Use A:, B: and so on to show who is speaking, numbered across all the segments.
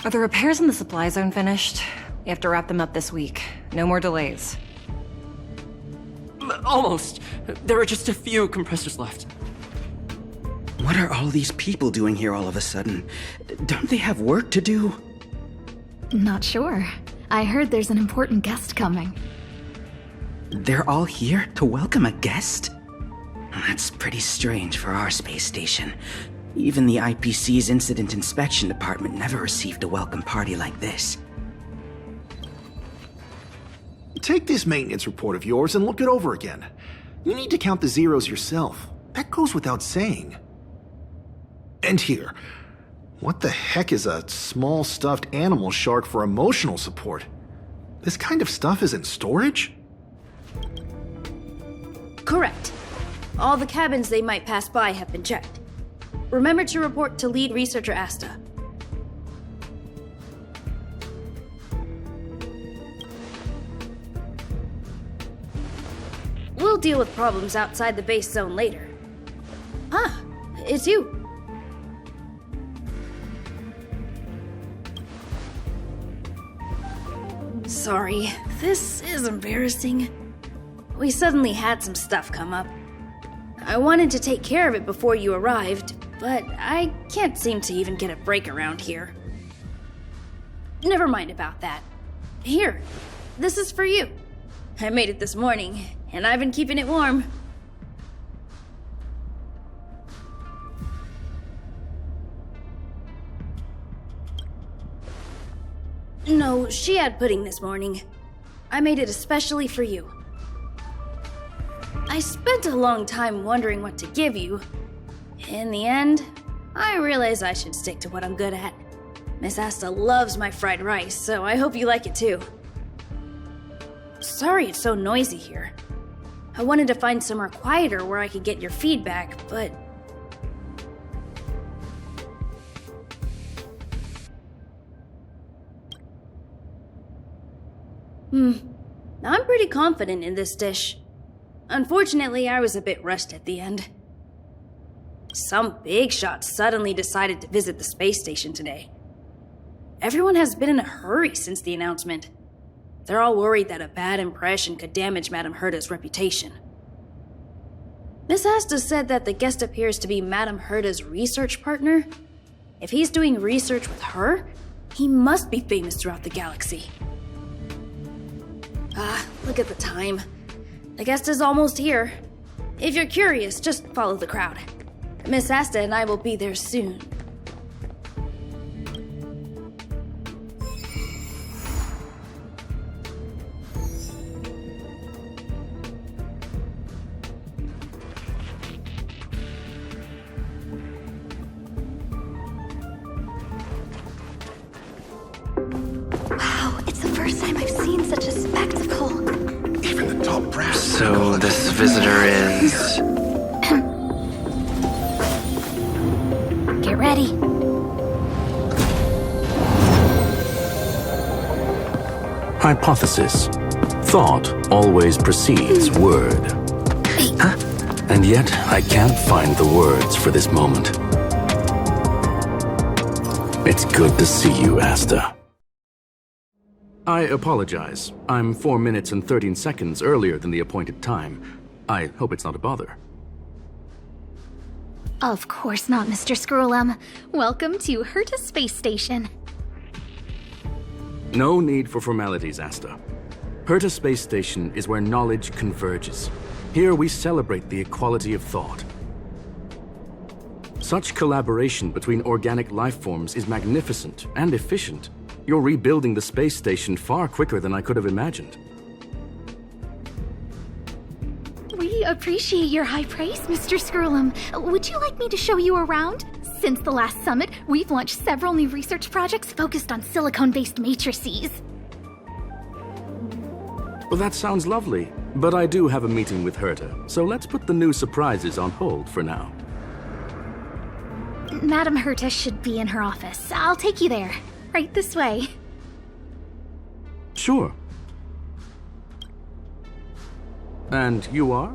A: Are the repairs in the supply zone finished? We have to wrap them up this week. No more delays.
B: Almost. There are just a few compressors left.
C: What are all these people doing here all of a sudden? Don't they have work to do?
D: Not sure. I heard there's an important guest coming.
C: They're all here to welcome a guest? That's pretty strange for our space station. Even the IPC's Incident Inspection Department never received a welcome party like this.
E: Take this maintenance report of yours and look it over again. You need to count the zeros yourself. That goes without saying. And here, what the heck is a small stuffed animal shark for emotional support? This kind of stuff is in storage?
F: Correct. All the cabins they might pass by have been checked. Remember to report to lead researcher Asta. We'll deal with problems outside the base zone later. Ah, it's you. Sorry, this is embarrassing. We suddenly had some stuff come up. I wanted to take care of it before you arrived, but I can't seem to even get a break around here. Never mind about that. Here, this is for you. I made it this morning, and I've been keeping it warm. No, she had pudding this morning. I made it especially for you. I spent a long time wondering what to give you. In the end, I realized I should stick to what I'm good at. Miss Asta loves my fried rice, so I hope you like it too. Sorry it's so noisy here. I wanted to find somewhere quieter where I could get your feedback, but... I'm pretty confident in this dish. Unfortunately, I was a bit rushed at the end. Some big shot suddenly decided to visit the space station today. Everyone has been in a hurry since the announcement. They're all worried that a bad impression could damage Madame Herta's reputation. Miss Asta said that the guest appears to be Madame Herta's research partner. If he's doing research with her, he must be famous throughout the galaxy. Look at the time. The guest is almost here. If you're curious, just follow the crowd. Miss Asta and I will be there soon.
D: Wow, it's the first time I've seen such a spectacle.
E: Even the top brass.
B: So this visitor is...
D: Get ready.
G: Hypothesis. Thought always precedes word.
D: Huh?
G: And yet, I can't find the words for this moment. It's good to see you, Asta. I apologize. I'm 4 minutes and 13 seconds earlier than the appointed time. I hope it's not a bother.
D: Of course not, Mr. Scrollum. Welcome to Herta Space Station.
G: No need for formalities, Asta. Herta Space Station is where knowledge converges. Here we celebrate the equality of thought. Such collaboration between organic life forms is magnificent and efficient. You're rebuilding the space station far quicker than I could have imagined.
D: We appreciate your high praise, Mr. Scrollum. Would you like me to show you around? Since the last summit, we've launched several new research projects focused on silicone-based matrices.
G: Well, that sounds lovely, but I do have a meeting with Herta, so let's put the new surprises on hold for now.
D: Madame Herta should be in her office. I'll take you there. Right this way.
G: Sure. And you are?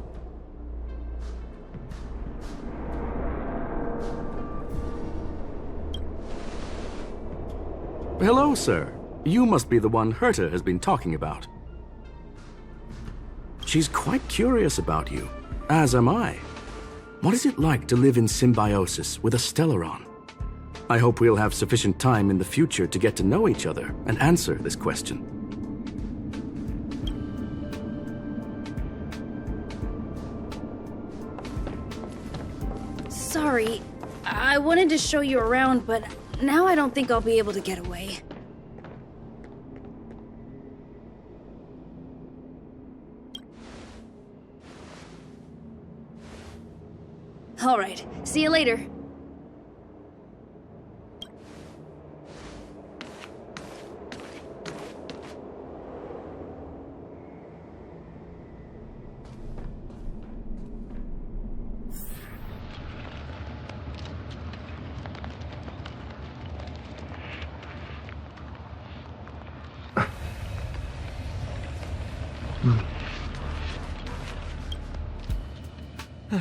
G: Hello, sir. You must be the one Herta has been talking about. She's quite curious about you, as am I. What is it like to live in symbiosis with a Stellaron? I hope we'll have sufficient time in the future to get to know each other and answer this question.
F: Sorry, I wanted to show you around, but now I don't think I'll be able to get away. Alright, see you later.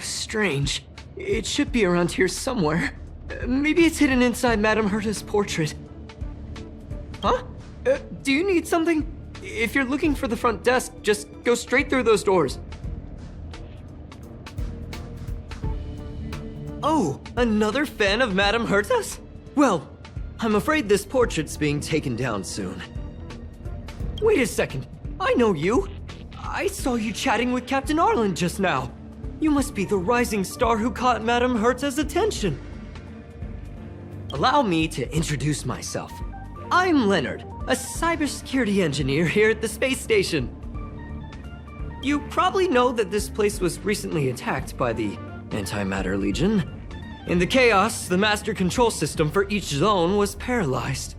B: Strange. It should be around here somewhere. Maybe it's hidden inside Madame Herta's portrait. Huh? Do you need something? If you're looking for the front desk, just go straight through those doors. Oh, another fan of Madame Herta's? Well, I'm afraid this portrait's being taken down soon. Wait a second. I know you. I saw you chatting with Captain Arlen just now. You must be the rising star who caught Madame Herta's attention. Allow me to introduce myself. I'm Leonard, a cybersecurity engineer here at the space station. You probably know that this place was recently attacked by the Antimatter Legion. In the chaos, the master control system for each zone was paralyzed.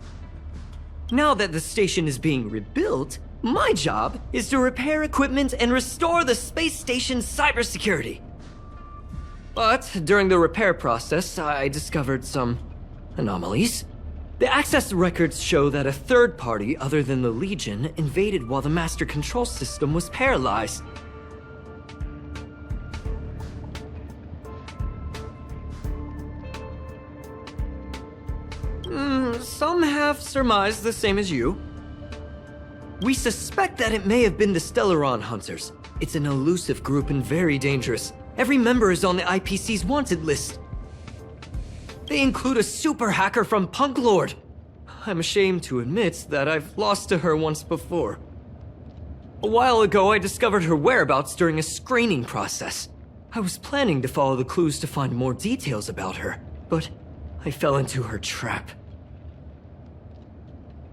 B: Now that the station is being rebuilt, my job is to repair equipment and restore the space station's cybersecurity. But during the repair process, I discovered some anomalies. The access records show that a third party other than the Legion invaded while the master control system was paralyzed. Some have surmised the same as you. We suspect that it may have been the Stellaron Hunters. It's an elusive group and very dangerous. Every member is on the IPC's wanted list. They include a super hacker from Punk Lord. I'm ashamed to admit that I've lost to her once before. A while ago, I discovered her whereabouts during a screening process. I was planning to follow the clues to find more details about her, but I fell into her trap.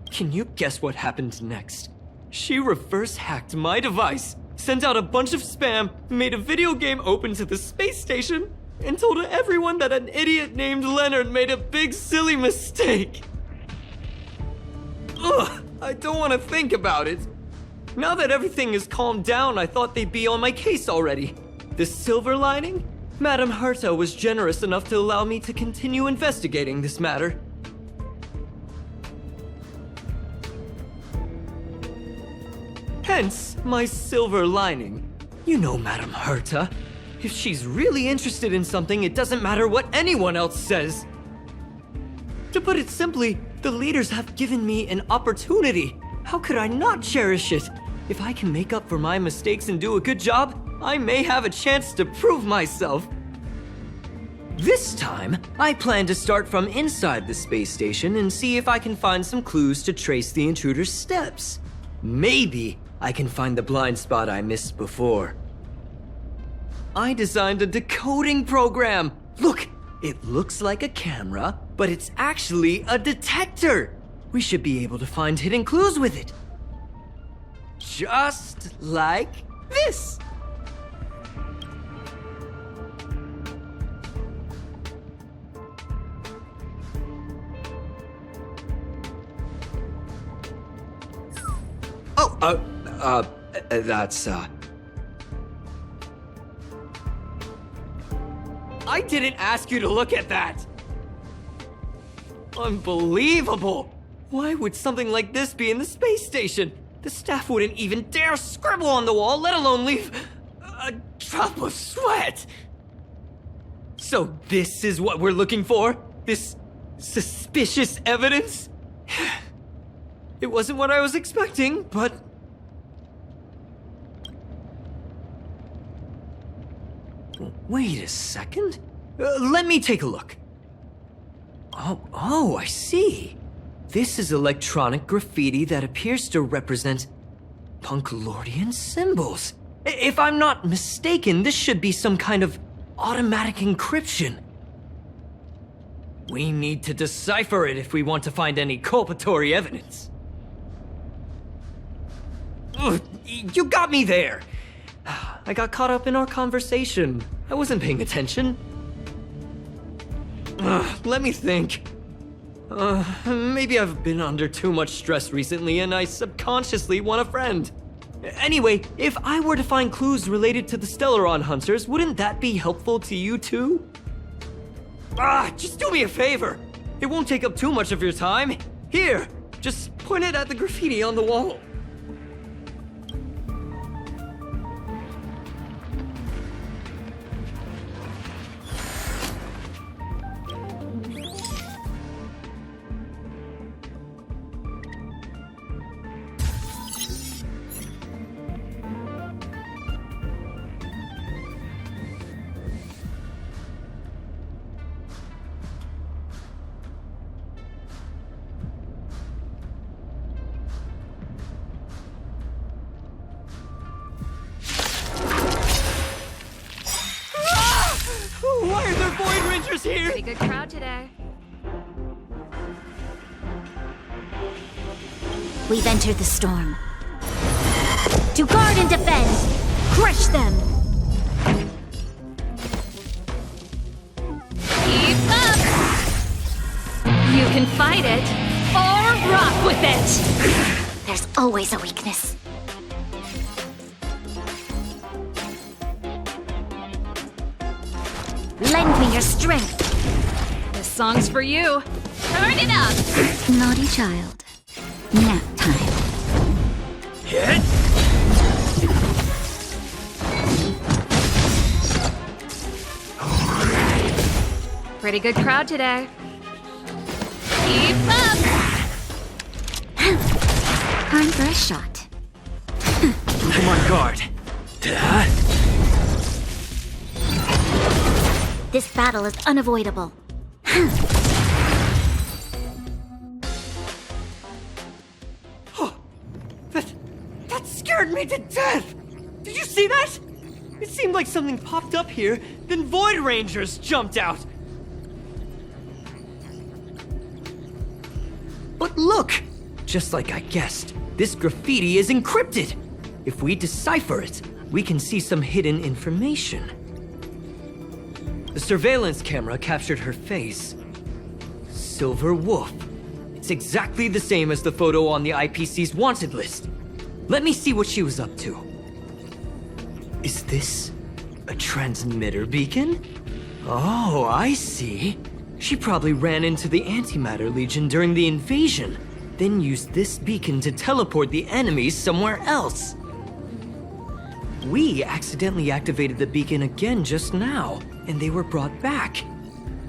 B: Can you guess what happened next? She reverse hacked my device, sent out a bunch of spam, made a video game open to the space station, and told everyone that an idiot named Leonard made a big silly mistake. Ugh, I don't want to think about it. Now that everything is calmed down, I thought they'd be on my case already. The silver lining? Madame Herta was generous enough to allow me to continue investigating this matter. Hence, my silver lining. You know Madame Herta. If she's really interested in something, it doesn't matter what anyone else says. To put it simply, the leaders have given me an opportunity. How could I not cherish it? If I can make up for my mistakes and do a good job, I may have a chance to prove myself. This time, I plan to start from inside the space station and see if I can find some clues to trace the intruder's steps. Maybe I can find the blind spot I missed before. I designed a decoding program. Look, it looks like a camera, but it's actually a detector. We should be able to find hidden clues with it. Just like this. That's, I didn't ask you to look at that! Unbelievable! Why would something like this be in the space station? The staff wouldn't even dare scribble on the wall, let alone leave a drop of sweat! So this is what we're looking for? This suspicious evidence? It wasn't what I was expecting, but... Wait a second. Let me take a look. Oh, I see. This is electronic graffiti that appears to represent Punklordian symbols. If I'm not mistaken, this should be some kind of automatic encryption. We need to decipher it if we want to find any culpatory evidence. Ugh, you got me there! I got caught up in our conversation. I wasn't paying attention. Let me think. Maybe I've been under too much stress recently and I subconsciously want a friend. Anyway, if I were to find clues related to the Stellaron hunters, wouldn't that be helpful to you too? Just do me a favor. It won't take up too much of your time. Here, just point it at the graffiti on the wall. Why are there Void Rangers here?
H: Pretty good crowd today.
D: We've entered the storm. To guard and defend! Crush them!
H: Keep up! You can fight it, or rock with it!
D: There's always a weakness. Lend me your strength.
H: This song's for you. Turn it up!
D: Naughty child. Nap time.
B: Hit!
H: Pretty good crowd today. Keep up!
D: Time for a shot.
B: I'm on guard.
D: This battle is unavoidable.
B: That scared me to death! Did you see that? It seemed like something popped up here, then Void Rangers jumped out. But look! Just like I guessed, this graffiti is encrypted. If we decipher it, we can see some hidden information. The surveillance camera captured her face. Silver Wolf. It's exactly the same as the photo on the IPC's wanted list. Let me see what she was up to. Is this a transmitter beacon? Oh, I see. She probably ran into the Antimatter Legion during the invasion, then used this beacon to teleport the enemies somewhere else. We accidentally activated the beacon again just now, and they were brought back.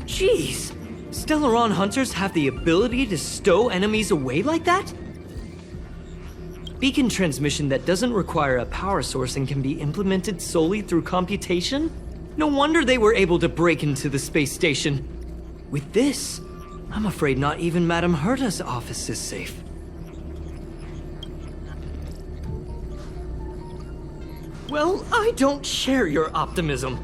B: Jeez, Stellaron hunters have the ability to stow enemies away like that? Beacon transmission that doesn't require a power source and can be implemented solely through computation? No wonder they were able to break into the space station. With this, I'm afraid not even Madame Herta's office is safe. Well, I don't share your optimism.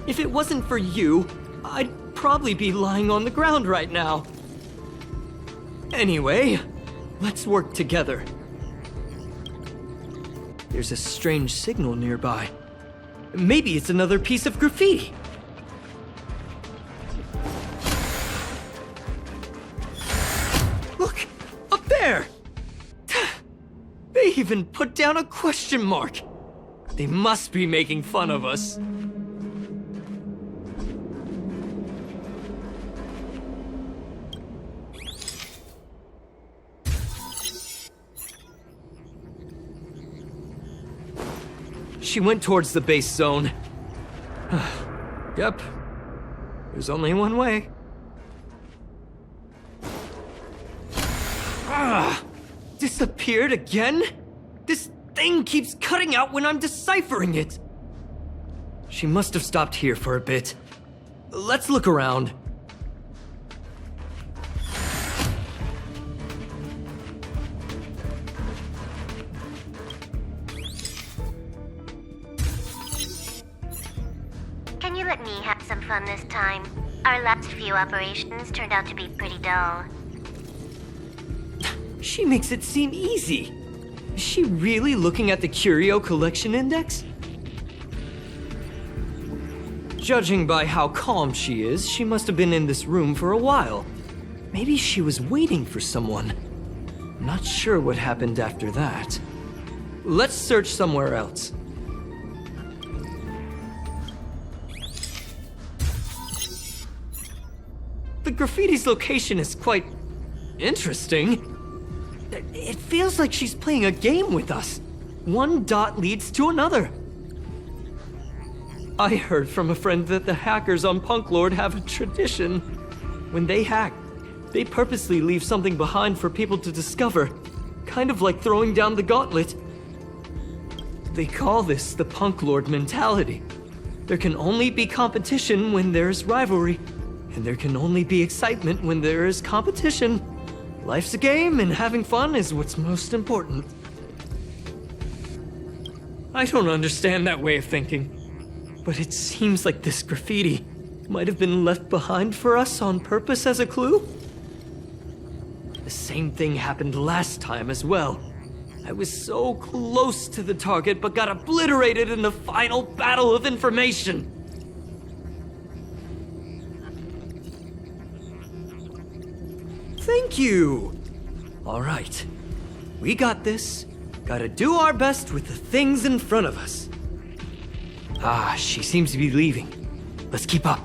B: If it wasn't for you, I'd probably be lying on the ground right now. Anyway, let's work together. There's a strange signal nearby. Maybe it's another piece of graffiti. Look, up there! They even put down a question mark. They must be making fun of us. She went towards the base zone. Yep. There's only one way. disappeared again? This thing keeps cutting out when I'm deciphering it. She must have stopped here for a bit. Let's look around.
I: Can you let me have some fun this time? Our last few operations turned out to be pretty dull.
B: She makes it seem easy. Is she really looking at the Curio Collection Index? Judging by how calm she is, she must have been in this room for a while. Maybe she was waiting for someone. Not sure what happened after that. Let's search somewhere else. The graffiti's location is quite interesting. It feels like she's playing a game with us. One dot leads to another. I heard from a friend that the hackers on Punk Lord have a tradition. When they hack, they purposely leave something behind for people to discover. Kind of like throwing down the gauntlet. They call this the Punk Lord mentality. There can only be competition when there's rivalry. And there can only be excitement when there is competition. Life's a game, and having fun is what's most important. I don't understand that way of thinking, but it seems like this graffiti might have been left behind for us on purpose as a clue. The same thing happened last time as well. I was so close to the target, but got obliterated in the final battle of information. Thank you! Alright. We got this. Gotta do our best with the things in front of us. Ah, she seems to be leaving. Let's keep up.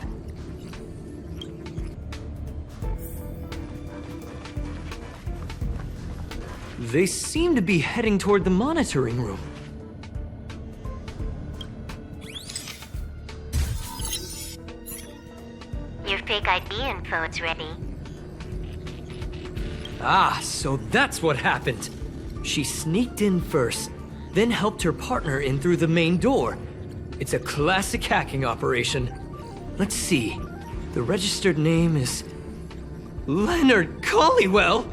B: They seem to be heading toward the monitoring room.
I: Your fake ID info is ready.
B: Ah, so that's what happened. She sneaked in first, then helped her partner in through the main door. It's a classic hacking operation. Let's see. The registered name is Leonard Collywell.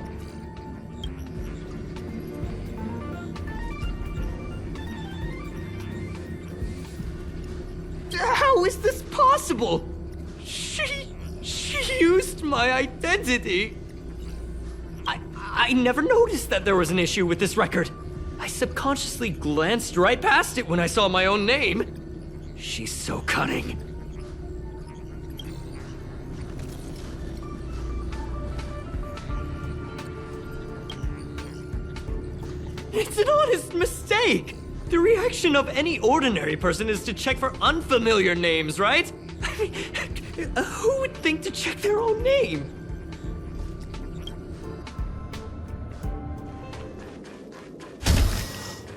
B: How is this possible? She used my identity. I never noticed that there was an issue with this record. I subconsciously glanced right past it when I saw my own name. She's so cunning. It's an honest mistake. The reaction of any ordinary person is to check for unfamiliar names, right? I mean, who would think to check their own name?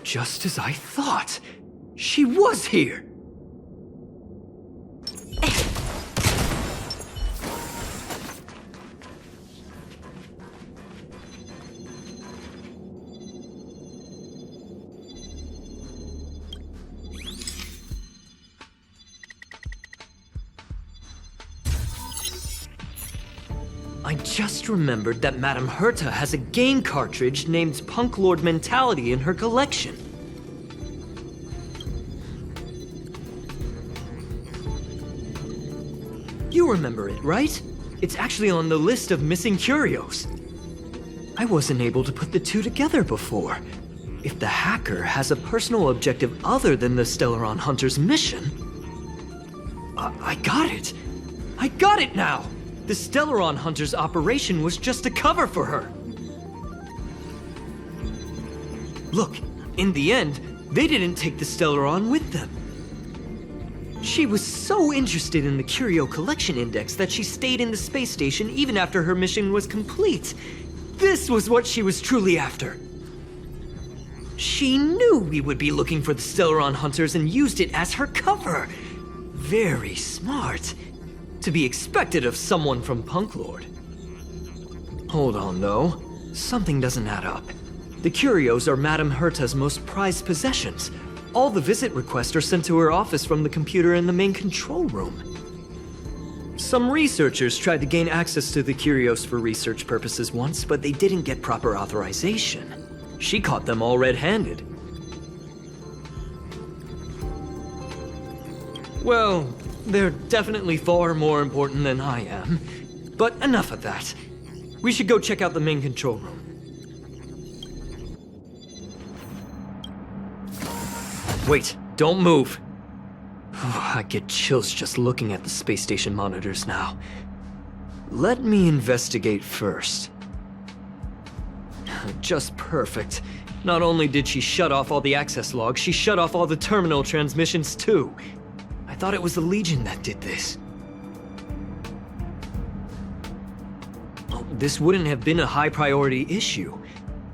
B: Just as I thought. She was here. I just remembered that Madame Herta has a game cartridge named Punk Lord Mentality in her collection. You remember it, right? It's actually on the list of missing curios. I wasn't able to put the two together before. If the hacker has a personal objective other than the Stellaron Hunter's mission... I got it! I got it now! The Stellaron Hunter's operation was just a cover for her. Look, in the end, they didn't take the Stellaron with them. She was so interested in the Curio Collection Index that she stayed in the space station even after her mission was complete. This was what she was truly after. She knew we would be looking for the Stellaron Hunters and used it as her cover. Very smart. To be expected of someone from Punk Lord. Hold on, though. Something doesn't add up. The curios are Madame Herta's most prized possessions. All the visit requests are sent to her office from the computer in the main control room. Some researchers tried to gain access to the curios for research purposes once, but they didn't get proper authorization. She caught them all red-handed. Well, they're definitely far more important than I am. But enough of that. We should go check out the main control room. Wait, don't move. I get chills just looking at the space station monitors now. Let me investigate first. Just perfect. Not only did she shut off all the access logs, she shut off all the terminal transmissions too. I thought it was the Legion that did this. Oh, this wouldn't have been a high priority issue.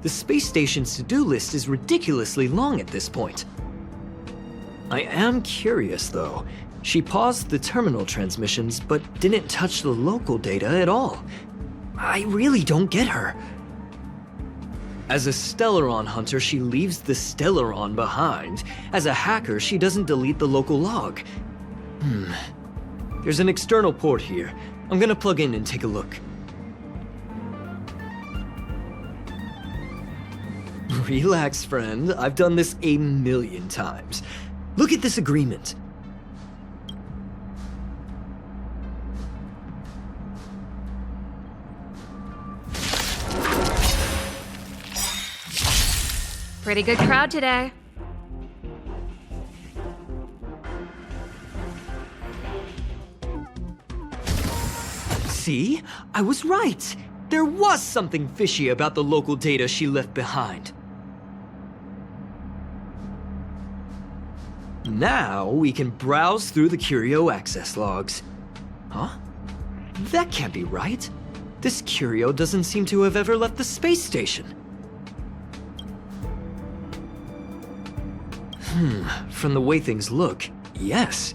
B: The space station's to-do list is ridiculously long at this point. I am curious, though. She paused the terminal transmissions, but didn't touch the local data at all. I really don't get her. As a Stellaron hunter, she leaves the Stellaron behind. As a hacker, she doesn't delete the local log. There's an external port here. I'm gonna plug in and take a look. Relax, friend. I've done this a million times. Look at this agreement.
H: Pretty good crowd today.
B: See? I was right. There was something fishy about the local data she left behind. Now we can browse through the curio access logs. Huh? That can't be right. This curio doesn't seem to have ever left the space station. From the way things look, yes.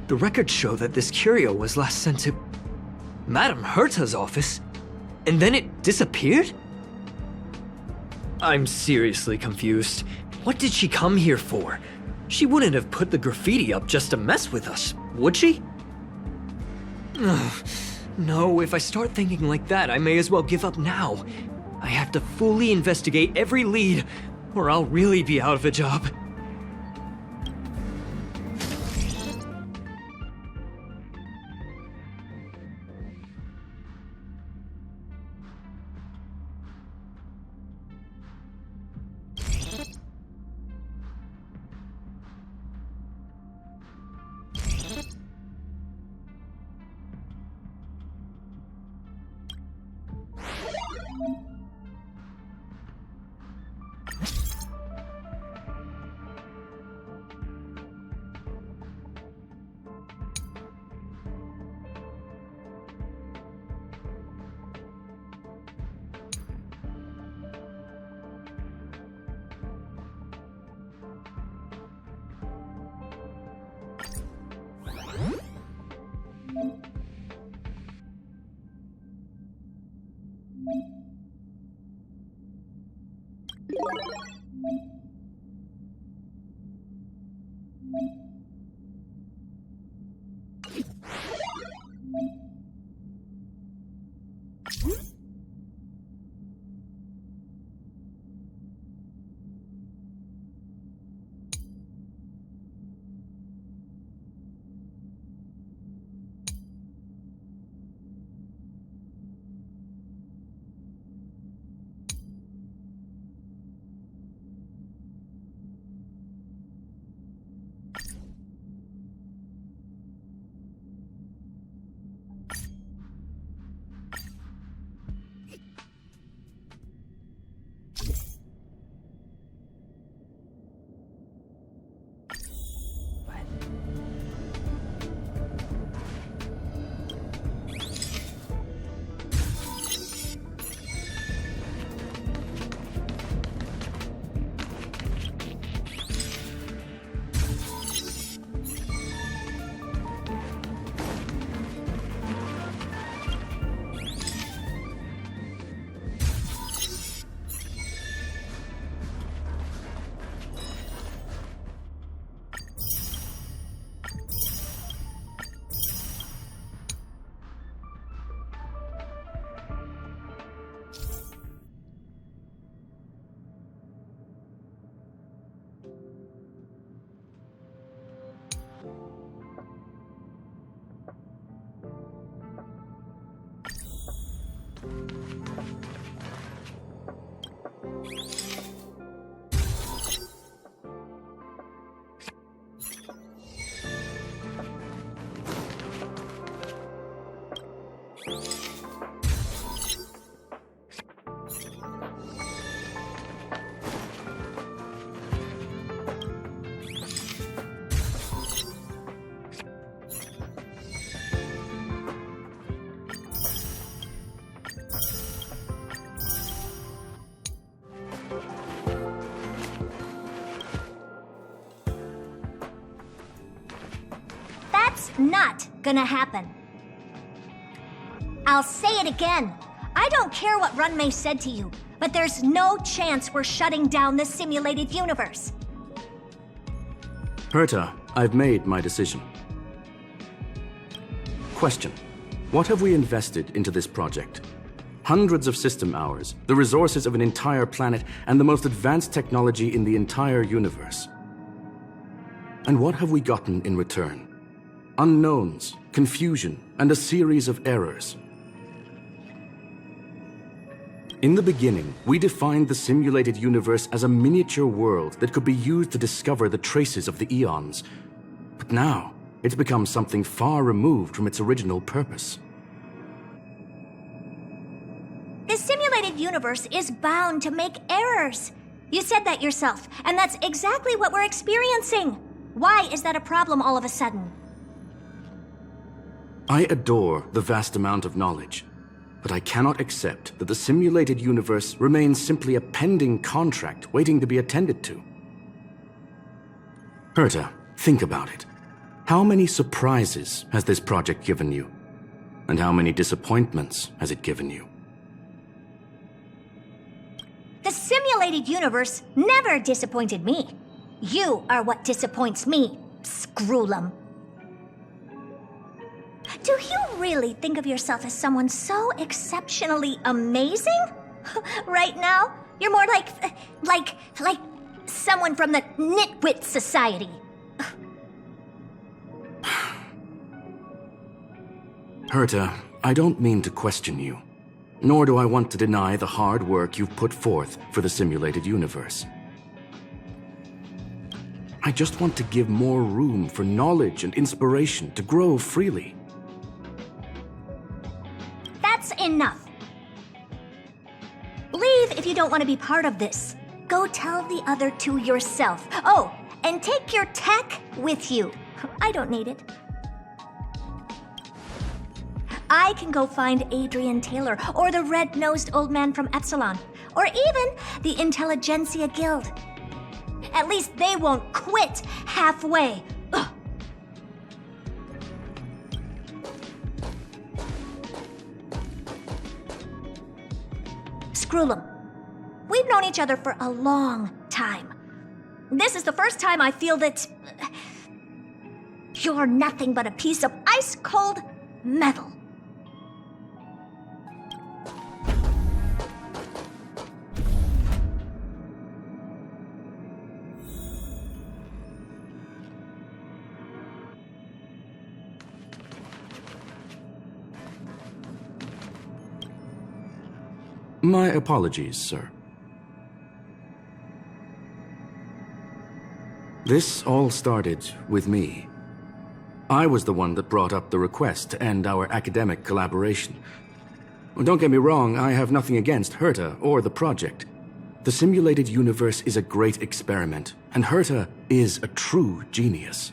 B: The records show that this curio was last sent to Madame Herta's office, and then it disappeared? I'm seriously confused. What did she come here for? She wouldn't have put the graffiti up just to mess with us, would she? No, if I start thinking like that, I may as well give up now. I have to fully investigate every lead, or I'll really be out of a job.
J: not gonna happen. I'll say it again. I don't care what Runmei said to you, but there's no chance we're shutting down the simulated universe.
G: Herta, I've made my decision. Question. What have we invested into this project? Hundreds of system hours, the resources of an entire planet, and the most advanced technology in the entire universe. And what have we gotten in return? Unknowns, confusion, and a series of errors. In the beginning, we defined the simulated universe as a miniature world that could be used to discover the traces of the eons. But now, it's become something far removed from its original purpose.
J: The simulated universe is bound to make errors. You said that yourself, and that's exactly what we're experiencing. Why is that a problem all of a sudden?
G: I adore the vast amount of knowledge, but I cannot accept that the simulated universe remains simply a pending contract waiting to be attended to. Herta, think about it. How many surprises has this project given you? And how many disappointments has it given you?
J: The simulated universe never disappointed me. You are what disappoints me, Scroolum. Do you really think of yourself as someone so exceptionally amazing? Right now, you're more like someone from the Nitwit Society.
G: Herta, I don't mean to question you, nor do I want to deny the hard work you've put forth for the simulated universe. I just want to give more room for knowledge and inspiration to grow freely.
J: That's enough. Leave if you don't want to be part of this. Go tell the other two yourself. Oh, and take your tech with you. I don't need it. I can go find Adrian Taylor, or the red-nosed old man from Epsilon, or even the Intelligentsia Guild. At least they won't quit halfway. Ugh. Scroolum, we've known each other for a long time. This is the first time I feel that you're nothing but a piece of ice-cold metal.
G: My apologies, sir. This all started with me. I was the one that brought up the request to end our academic collaboration. Don't get me wrong, I have nothing against Herta or the project. The simulated universe is a great experiment, and Herta is a true genius.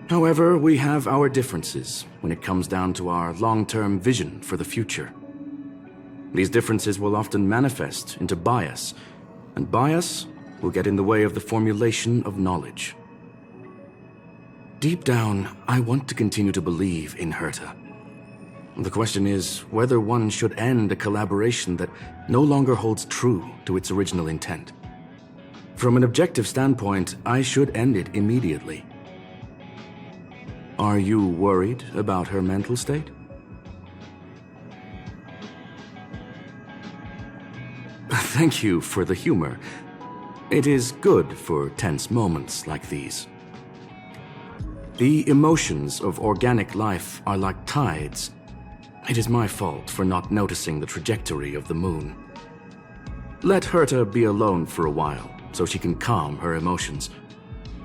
G: However, we have our differences when it comes down to our long-term vision for the future. These differences will often manifest into bias, and bias will get in the way of the formulation of knowledge. Deep down, I want to continue to believe in Herta. The question is whether one should end a collaboration that no longer holds true to its original intent. From an objective standpoint, I should end it immediately. Are you worried about her mental state? Thank you for the humor. It is good for tense moments like these. The emotions of organic life are like tides. It is my fault for not noticing the trajectory of the moon. Let Herta be alone for a while, so she can calm her emotions.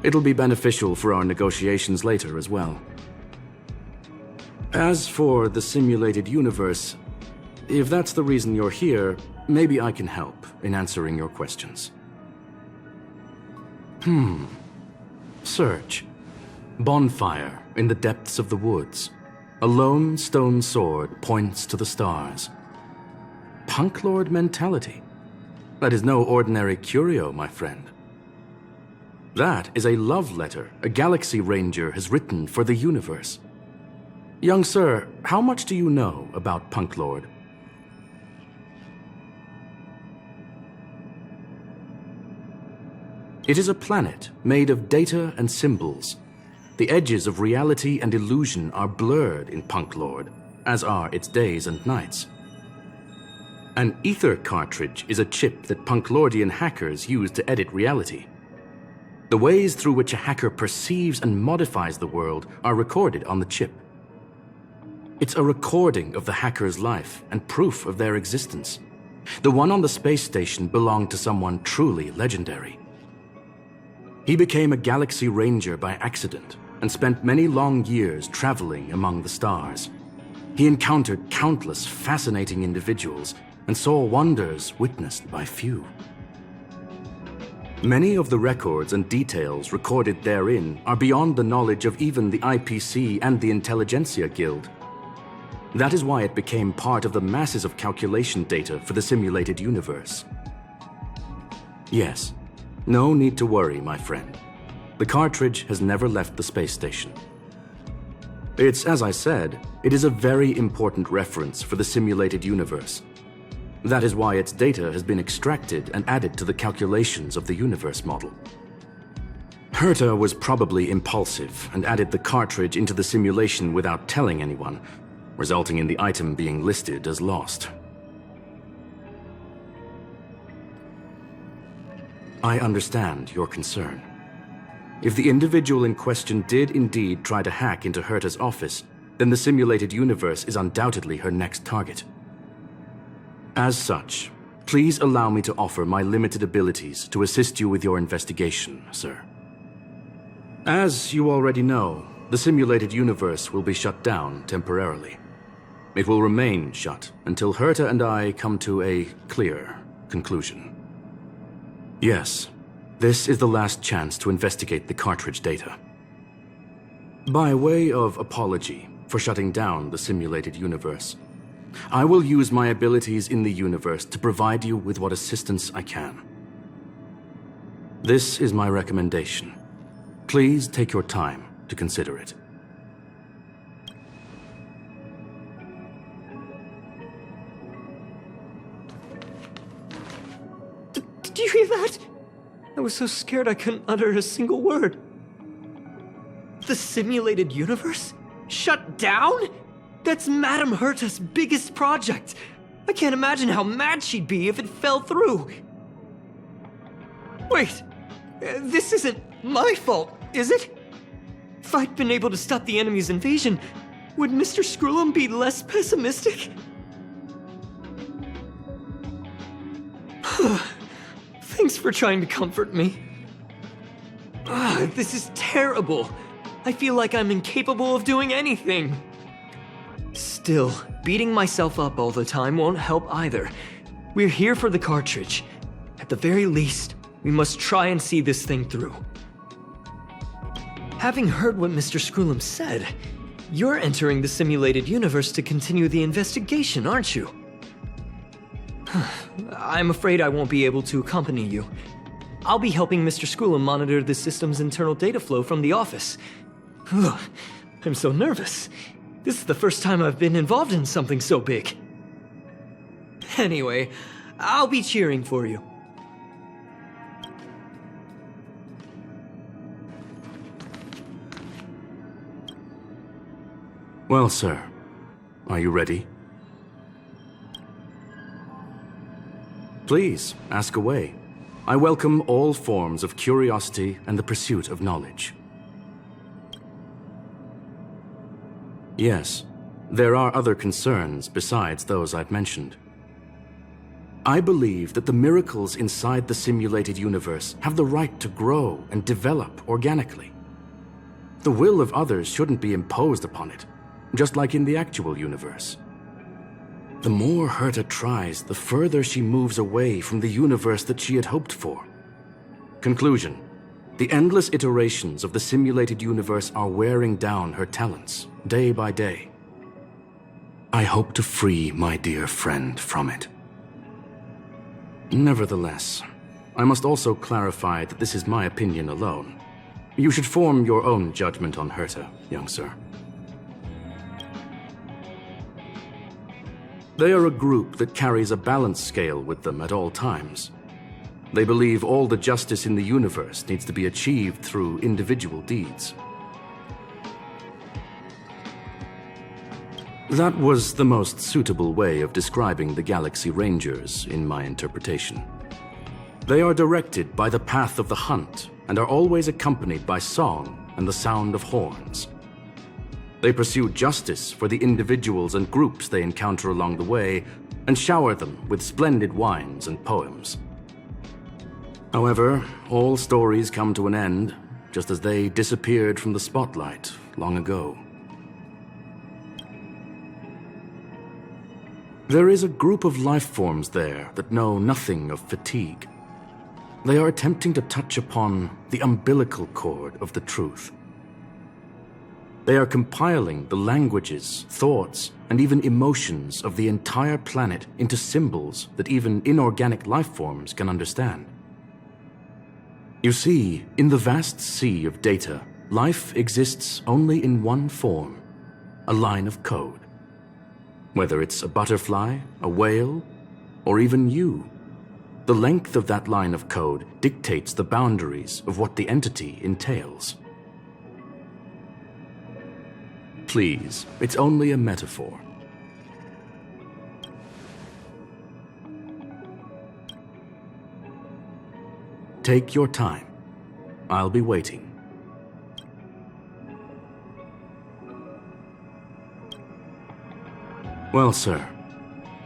G: It'll be beneficial for our negotiations later as well. As for the simulated universe, if that's the reason you're here, maybe I can help in answering your questions. Search. Bonfire in the depths of the woods. A lone stone sword points to the stars. Punk Lord mentality. That is no ordinary curio, my friend. That is a love letter a Galaxy Ranger has written for the universe. Young sir, how much do you know about Punk Lord? It is a planet made of data and symbols. The edges of reality and illusion are blurred in Punk Lord, as are its days and nights. An ether cartridge is a chip that Punklordian hackers use to edit reality. The ways through which a hacker perceives and modifies the world are recorded on the chip. It's a recording of the hacker's life and proof of their existence. The one on the space station belonged to someone truly legendary. He became a Galaxy Ranger by accident and spent many long years traveling among the stars. He encountered countless fascinating individuals and saw wonders witnessed by few. Many of the records and details recorded therein are beyond the knowledge of even the IPC and the Intelligentsia Guild. That is why it became part of the masses of calculation data for the simulated universe. Yes, no need to worry, my friend. The cartridge has never left the space station. It's, as I said, it is a very important reference for the simulated universe. That is why its data has been extracted and added to the calculations of the universe model. Herta was probably impulsive and added the cartridge into the simulation without telling anyone, resulting in the item being listed as lost. I understand your concern. If the individual in question did indeed try to hack into Herta's office, then the simulated universe is undoubtedly her next target. As such, please allow me to offer my limited abilities to assist you with your investigation, sir. As you already know, the simulated universe will be shut down temporarily. It will remain shut until Herta and I come to a clear conclusion. Yes, this is the last chance to investigate the cartridge data. By way of apology for shutting down the simulated universe, I will use my abilities in the universe to provide you with what assistance I can. This is my recommendation. Please take your time to consider it.
B: Did you hear that? I was so scared I couldn't utter a single word. The simulated universe? Shut down? That's Madame Herta's biggest project. I can't imagine how mad she'd be if it fell through. Wait, this isn't my fault, is it? If I'd been able to stop the enemy's invasion, would Mr. Skrullum be less pessimistic? Thanks for trying to comfort me. This is terrible. I feel like I'm incapable of doing anything. Still, beating myself up all the time won't help either. We're here for the cartridge. At the very least, we must try and see this thing through. Having heard what Mr. Skrullum said, you're entering the simulated universe to continue the investigation, aren't you? I'm afraid I won't be able to accompany you. I'll be helping Mr. Skrullum monitor the system's internal data flow from the office. Ugh, I'm so nervous. This is the first time I've been involved in something so big. Anyway, I'll be cheering for you.
G: Well, sir, are you ready? Please, ask away. I welcome all forms of curiosity and the pursuit of knowledge. Yes, there are other concerns besides those I've mentioned. I believe that the miracles inside the simulated universe have the right to grow and develop organically. The will of others shouldn't be imposed upon it, just like in the actual universe. The more Herta tries, the further she moves away from the universe that she had hoped for. Conclusion: the endless iterations of the simulated universe are wearing down her talents, day by day. I hope to free my dear friend from it. Nevertheless, I must also clarify that this is my opinion alone. You should form your own judgment on Herta, young sir. They are a group that carries a balance scale with them at all times. They believe all the justice in the universe needs to be achieved through individual deeds. That was the most suitable way of describing the Galaxy Rangers, in my interpretation. They are directed by the path of the hunt and are always accompanied by song and the sound of horns. They pursue justice for the individuals and groups they encounter along the way and shower them with splendid wines and poems. However, all stories come to an end, just as they disappeared from the spotlight long ago. There is a group of life forms there that know nothing of fatigue. They are attempting to touch upon the umbilical cord of the truth. They are compiling the languages, thoughts, and even emotions of the entire planet into symbols that even inorganic life forms can understand. You see, in the vast sea of data, life exists only in one form, a line of code. Whether it's a butterfly, a whale, or even you, the length of that line of code dictates the boundaries of what the entity entails. Please, it's only a metaphor. Take your time. I'll be waiting. Well, sir,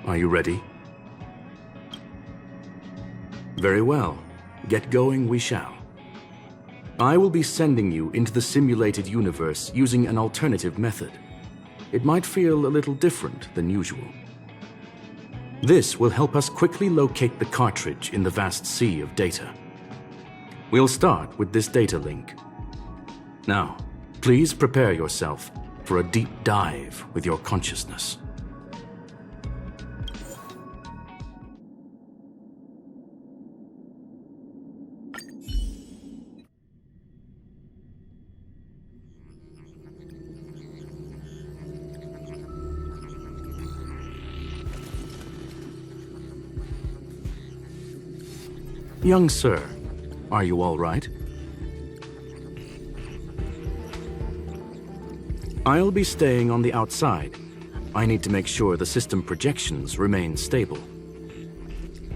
G: are you ready? Very well. Get going we shall. I will be sending you into the simulated universe using an alternative method. It might feel a little different than usual. This will help us quickly locate the cartridge in the vast sea of data. We'll start with this data link. Now, please prepare yourself for a deep dive with your consciousness. Young sir, are you all right? I'll be staying on the outside. I need to make sure the system projections remain stable.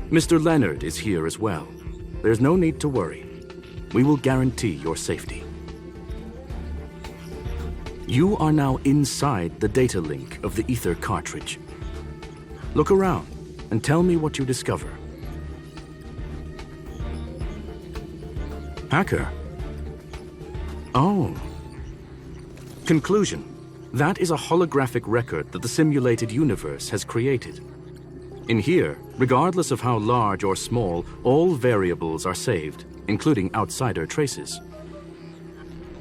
G: Mr. Leonard is here as well. There's no need to worry. We will guarantee your safety. You are now inside the data link of the Ether cartridge. Look around and tell me what you discover. Hacker? Oh. Conclusion. That is a holographic record that the simulated universe has created. In here, regardless of how large or small, all variables are saved, including outsider traces.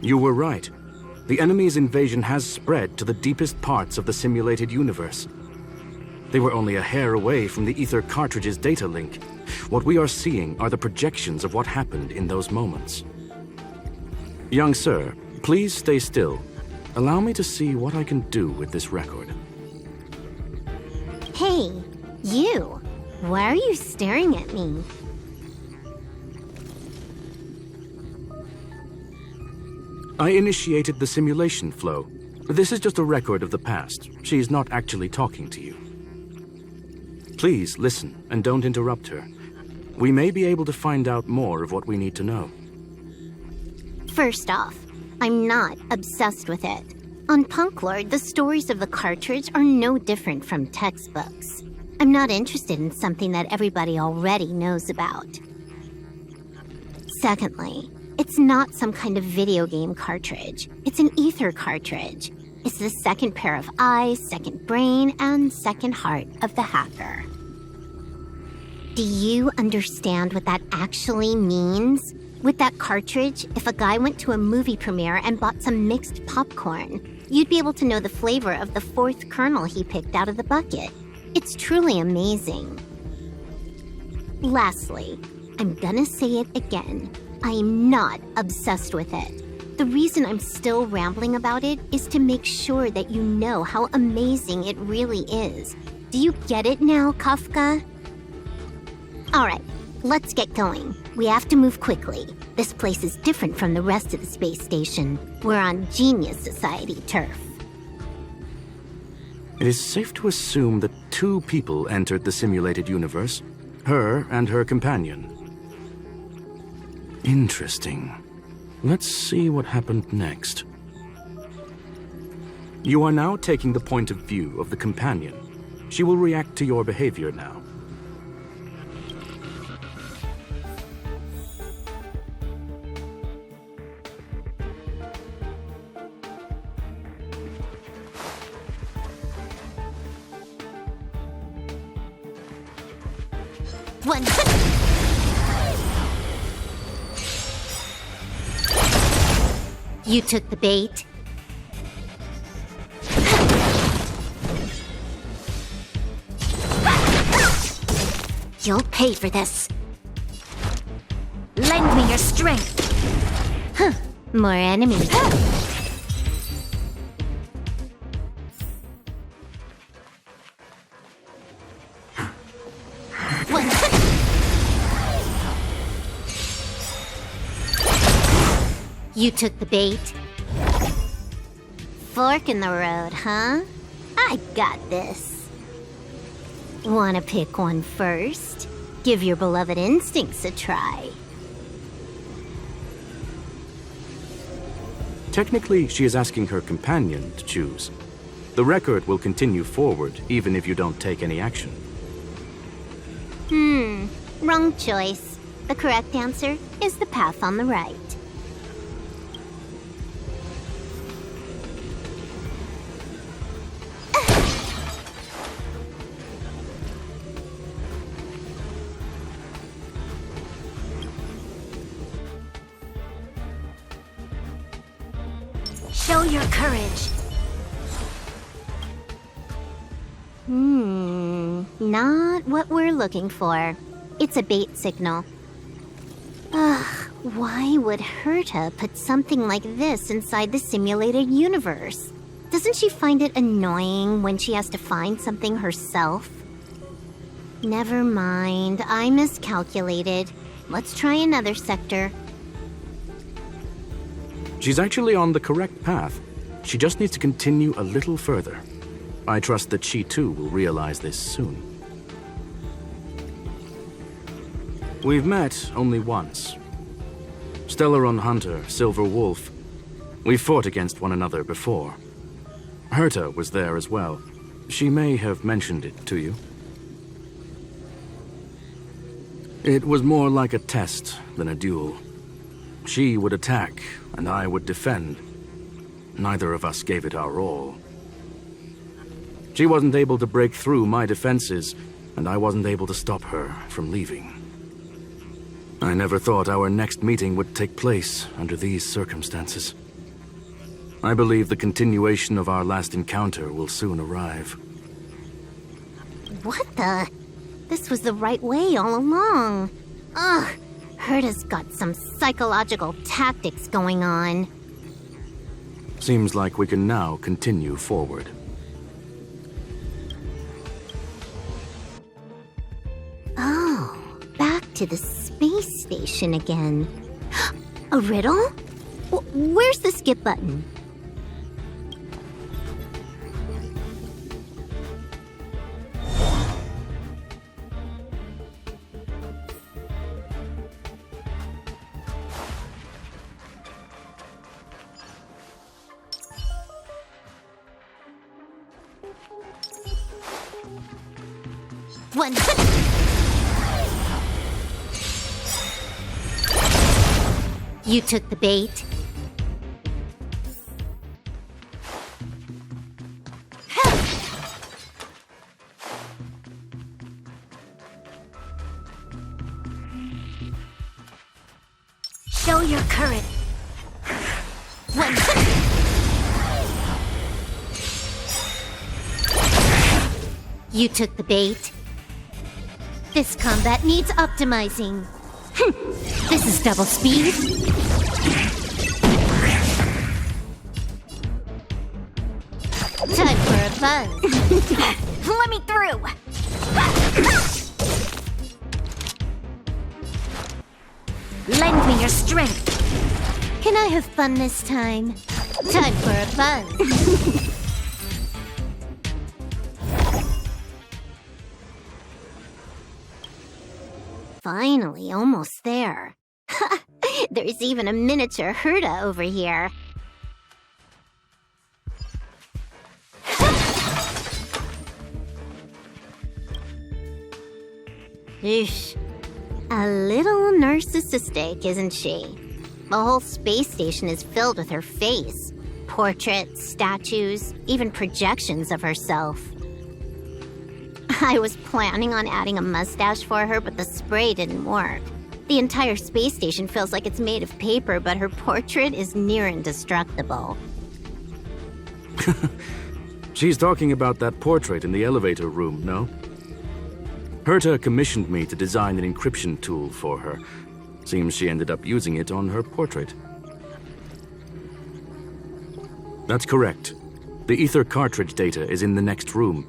G: You were right. The enemy's invasion has spread to the deepest parts of the simulated universe. They were only a hair away from the Ether cartridge's data link. What we are seeing are the projections of what happened in those moments. Young sir, please stay still. Allow me to see what I can do with this record.
K: Hey, you! Why are you staring at me?
G: I initiated the simulation flow. This is just a record of the past. She's not actually talking to you. Please listen and don't interrupt her. We may be able to find out more of what we need to know.
K: First off, I'm not obsessed with it. On Punk Lord, the stories of the cartridge are no different from textbooks. I'm not interested in something that everybody already knows about. Secondly, it's not some kind of video game cartridge. It's an Ether cartridge. It's the second pair of eyes, second brain, and second heart of the hacker. Do you understand what that actually means? With that cartridge, if a guy went to a movie premiere and bought some mixed popcorn, you'd be able to know the flavor of the fourth kernel he picked out of the bucket. It's truly amazing. Lastly, I'm gonna say it again. I am not obsessed with it. The reason I'm still rambling about it is to make sure that you know how amazing it really is. Do you get it now, Kafka? Alright, let's get going. We have to move quickly. This place is different from the rest of the space station. We're on Genius Society turf.
G: It is safe to assume that 2 people entered the simulated universe, her and her companion. Interesting. Let's see what happened next. You are now taking the point of view of the companion. She will react to your behavior now.
K: One. You took the bait. You'll pay for this.
J: Lend me your strength.
K: Huh. More enemies. You took the bait. Fork in the road, huh? I got this. Wanna pick one first? Give your beloved instincts a try.
G: Technically, she is asking her companion to choose. The record will continue forward, even if you don't take any action.
K: Wrong choice. The correct answer is the path on the right.
J: Show your courage.
K: Not what we're looking for. It's a bait signal. Ugh, why would Herta put something like this inside the simulated universe? Doesn't she find it annoying when she has to find something herself? Never mind, I miscalculated. Let's try another sector.
G: She's actually on the correct path. She just needs to continue a little further. I trust that she too will realize this soon. We've met only once. Stellaron Hunter, Silver Wolf. We've fought against one another before. Herta was there as well. She may have mentioned it to you. It was more like a test than a duel. She would attack, and I would defend. Neither of us gave it our all. She wasn't able to break through my defenses, and I wasn't able to stop her from leaving. I never thought our next meeting would take place under these circumstances. I believe the continuation of our last encounter will soon arrive.
K: What the? This was the right way all along. Ugh, Herta's got some psychological tactics going on.
G: Seems like we can now continue forward.
K: Oh, back to the space station again. A riddle? Where's the skip button? One. You took the bait.
J: Show your courage.
K: One. You took the bait. This combat needs optimizing. This is double speed. Time for a buzz.
J: Let me through!
K: Lend me your strength. Can I have fun this time? Time for a buzz. Finally, almost there. There's even a miniature Herta over here. Eesh. A little narcissistic, isn't she? The whole space station is filled with her face. Portraits, statues, even projections of herself. I was planning on adding a mustache for her, but the spray didn't work. The entire space station feels like it's made of paper, but her portrait is near indestructible.
G: She's talking about that portrait in the elevator room, no? Herta commissioned me to design an encryption tool for her. Seems she ended up using it on her portrait. That's correct. The ether cartridge data is in the next room.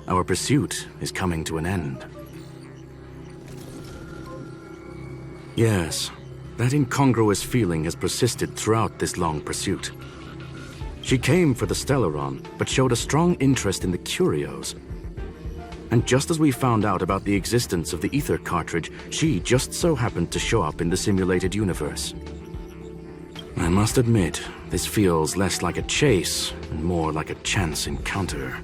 G: Our pursuit is coming to an end. Yes, that incongruous feeling has persisted throughout this long pursuit. She came for the Stellaron, but showed a strong interest in the curios. And just as we found out about the existence of the ether cartridge, she just so happened to show up in the simulated universe. I must admit, this feels less like a chase and more like a chance encounter.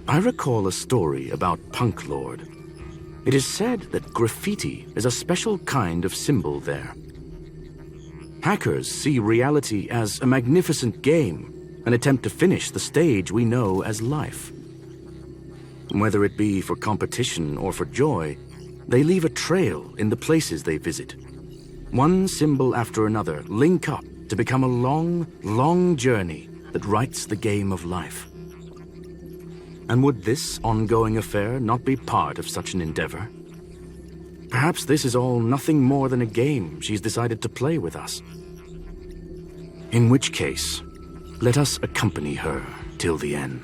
G: I recall a story about Punk Lord. It is said that graffiti is a special kind of symbol there. Hackers see reality as a magnificent game, an attempt to finish the stage we know as life. Whether it be for competition or for joy, they leave a trail in the places they visit. One symbol after another link up to become a long, long journey that writes the game of life. And would this ongoing affair not be part of such an endeavor? Perhaps this is all nothing more than a game she's decided to play with us. In which case, let us accompany her till the end.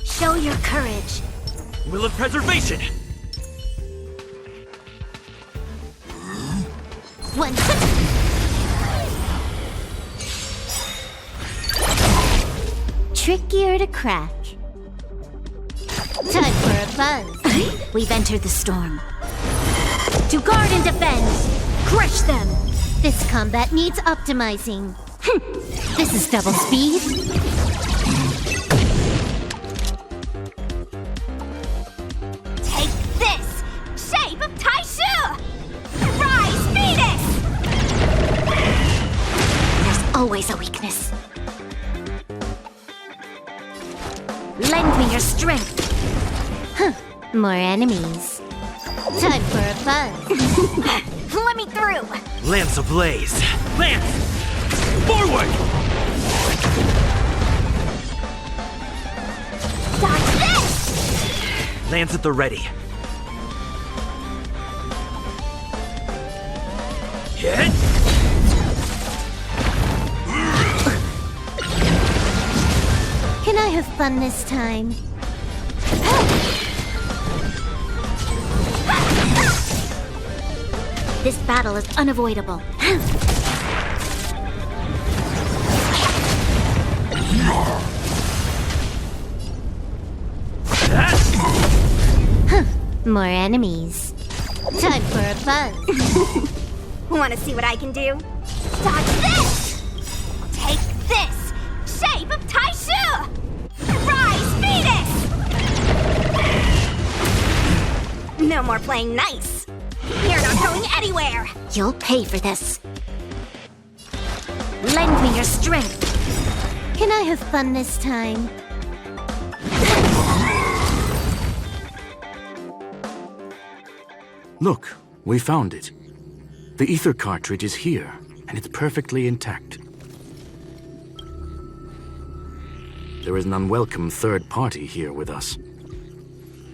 J: Show your courage.
B: Will of preservation!
K: One. Trickier to crack. Time for a buzz.
D: We've entered the storm. To guard and defend! Crush them!
K: This combat needs optimizing. This is double speed.
J: Take this! Shape of Taishu! Rise, Venus!
D: There's always a weakness. Lend me your strength.
K: More enemies. Time for a buzz.
J: Let me through!
B: Lance ablaze! Lance! Forward!
J: Dodge this!
B: Lance at the ready. Hit!
K: Can I have fun this time?
D: This battle is unavoidable.
K: More enemies. Time for a buzz.
J: Want to see what I can do? Dodge this! Take this! Shape of Taishu! Rise, Venus! No more playing nice. You're not going anywhere.
D: You'll pay for this. Lend me your strength.
K: Can I have fun this time?
G: Look, we found it. The ether cartridge is here, and it's perfectly intact. There is an unwelcome third party here with us.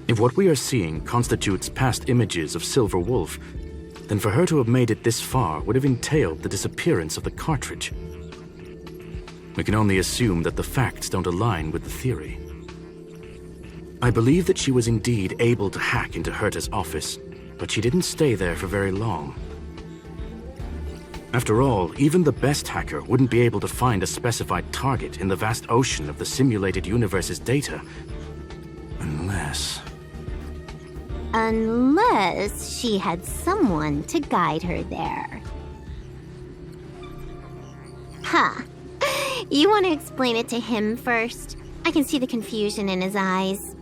G: If what we are seeing constitutes past images of Silver Wolf, then for her to have made it this far would have entailed the disappearance of the cartridge. We can only assume that the facts don't align with the theory. I believe that she was indeed able to hack into Herta's office, but she didn't stay there for very long. After all, even the best hacker wouldn't be able to find a specified target in the vast ocean of the simulated universe's data.
K: Unless she had someone to guide her there. Huh. You want to explain it to him first? I can see the confusion in his eyes.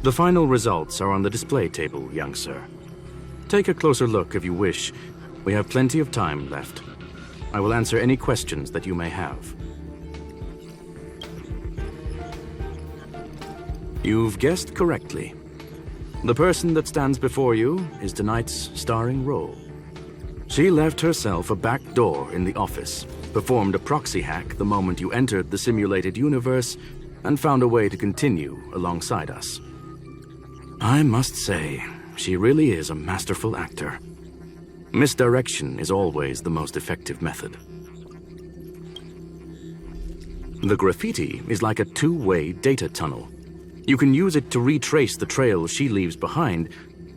G: The final results are on the display table, young sir. Take a closer look if you wish. We have plenty of time left. I will answer any questions that you may have. You've guessed correctly. The person that stands before you is tonight's starring role. She left herself a back door in the office, performed a proxy hack the moment you entered the simulated universe, and found a way to continue alongside us. I must say, she really is a masterful actor. Misdirection is always the most effective method. The graffiti is like a two-way data tunnel. You can use it to retrace the trail she leaves behind,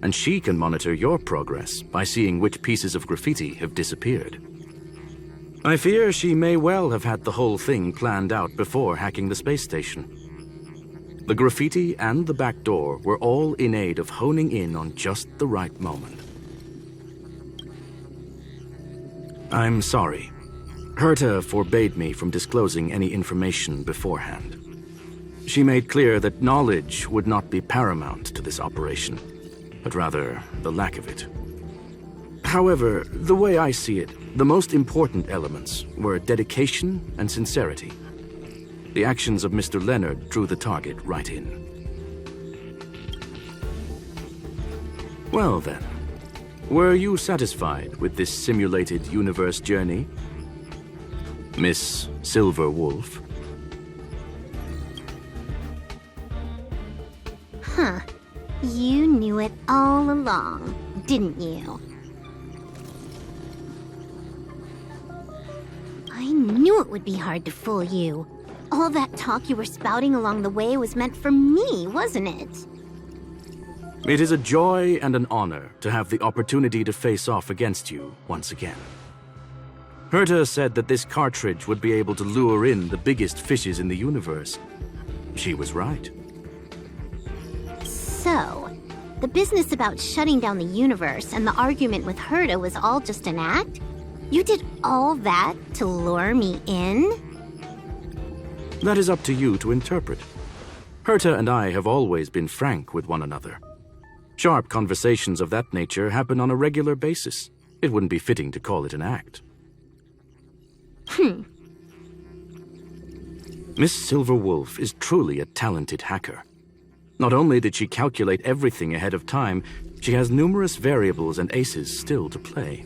G: and she can monitor your progress by seeing which pieces of graffiti have disappeared. I fear she may well have had the whole thing planned out before hacking the space station. The graffiti and the back door were all in aid of honing in on just the right moment. I'm sorry. Herta forbade me from disclosing any information beforehand. She made clear that knowledge would not be paramount to this operation, but rather the lack of it. However, the way I see it, the most important elements were dedication and sincerity. The actions of Mr. Leonard drew the target right in. Well then, were you satisfied with this simulated universe journey, Miss Silver Wolf?
K: Huh. You knew it all along, didn't you? I knew it would be hard to fool you. All that talk you were spouting along the way was meant for me, wasn't it?
G: It is a joy and an honor to have the opportunity to face off against you once again. Herta said that this cartridge would be able to lure in the biggest fishes in the universe. She was right.
K: So, the business about shutting down the universe and the argument with Herta was all just an act? You did all that to lure me in?
G: That is up to you to interpret. Herta and I have always been frank with one another. Sharp conversations of that nature happen on a regular basis. It wouldn't be fitting to call it an act. Miss Silver Wolf is truly a talented hacker. Not only did she calculate everything ahead of time, she has numerous variables and aces still to play.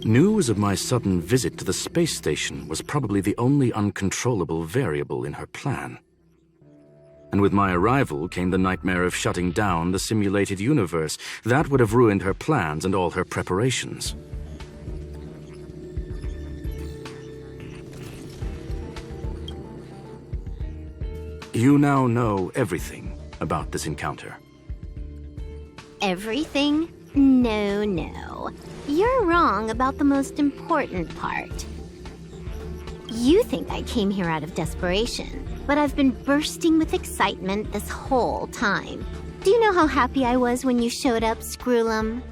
G: News of my sudden visit to the space station was probably the only uncontrollable variable in her plan. And with my arrival came the nightmare of shutting down the simulated universe. That would have ruined her plans and all her preparations. You now know everything about this encounter.
K: Everything? No. You're wrong about the most important part. You think I came here out of desperation, but I've been bursting with excitement this whole time. Do you know how happy I was when you showed up, Screwlum?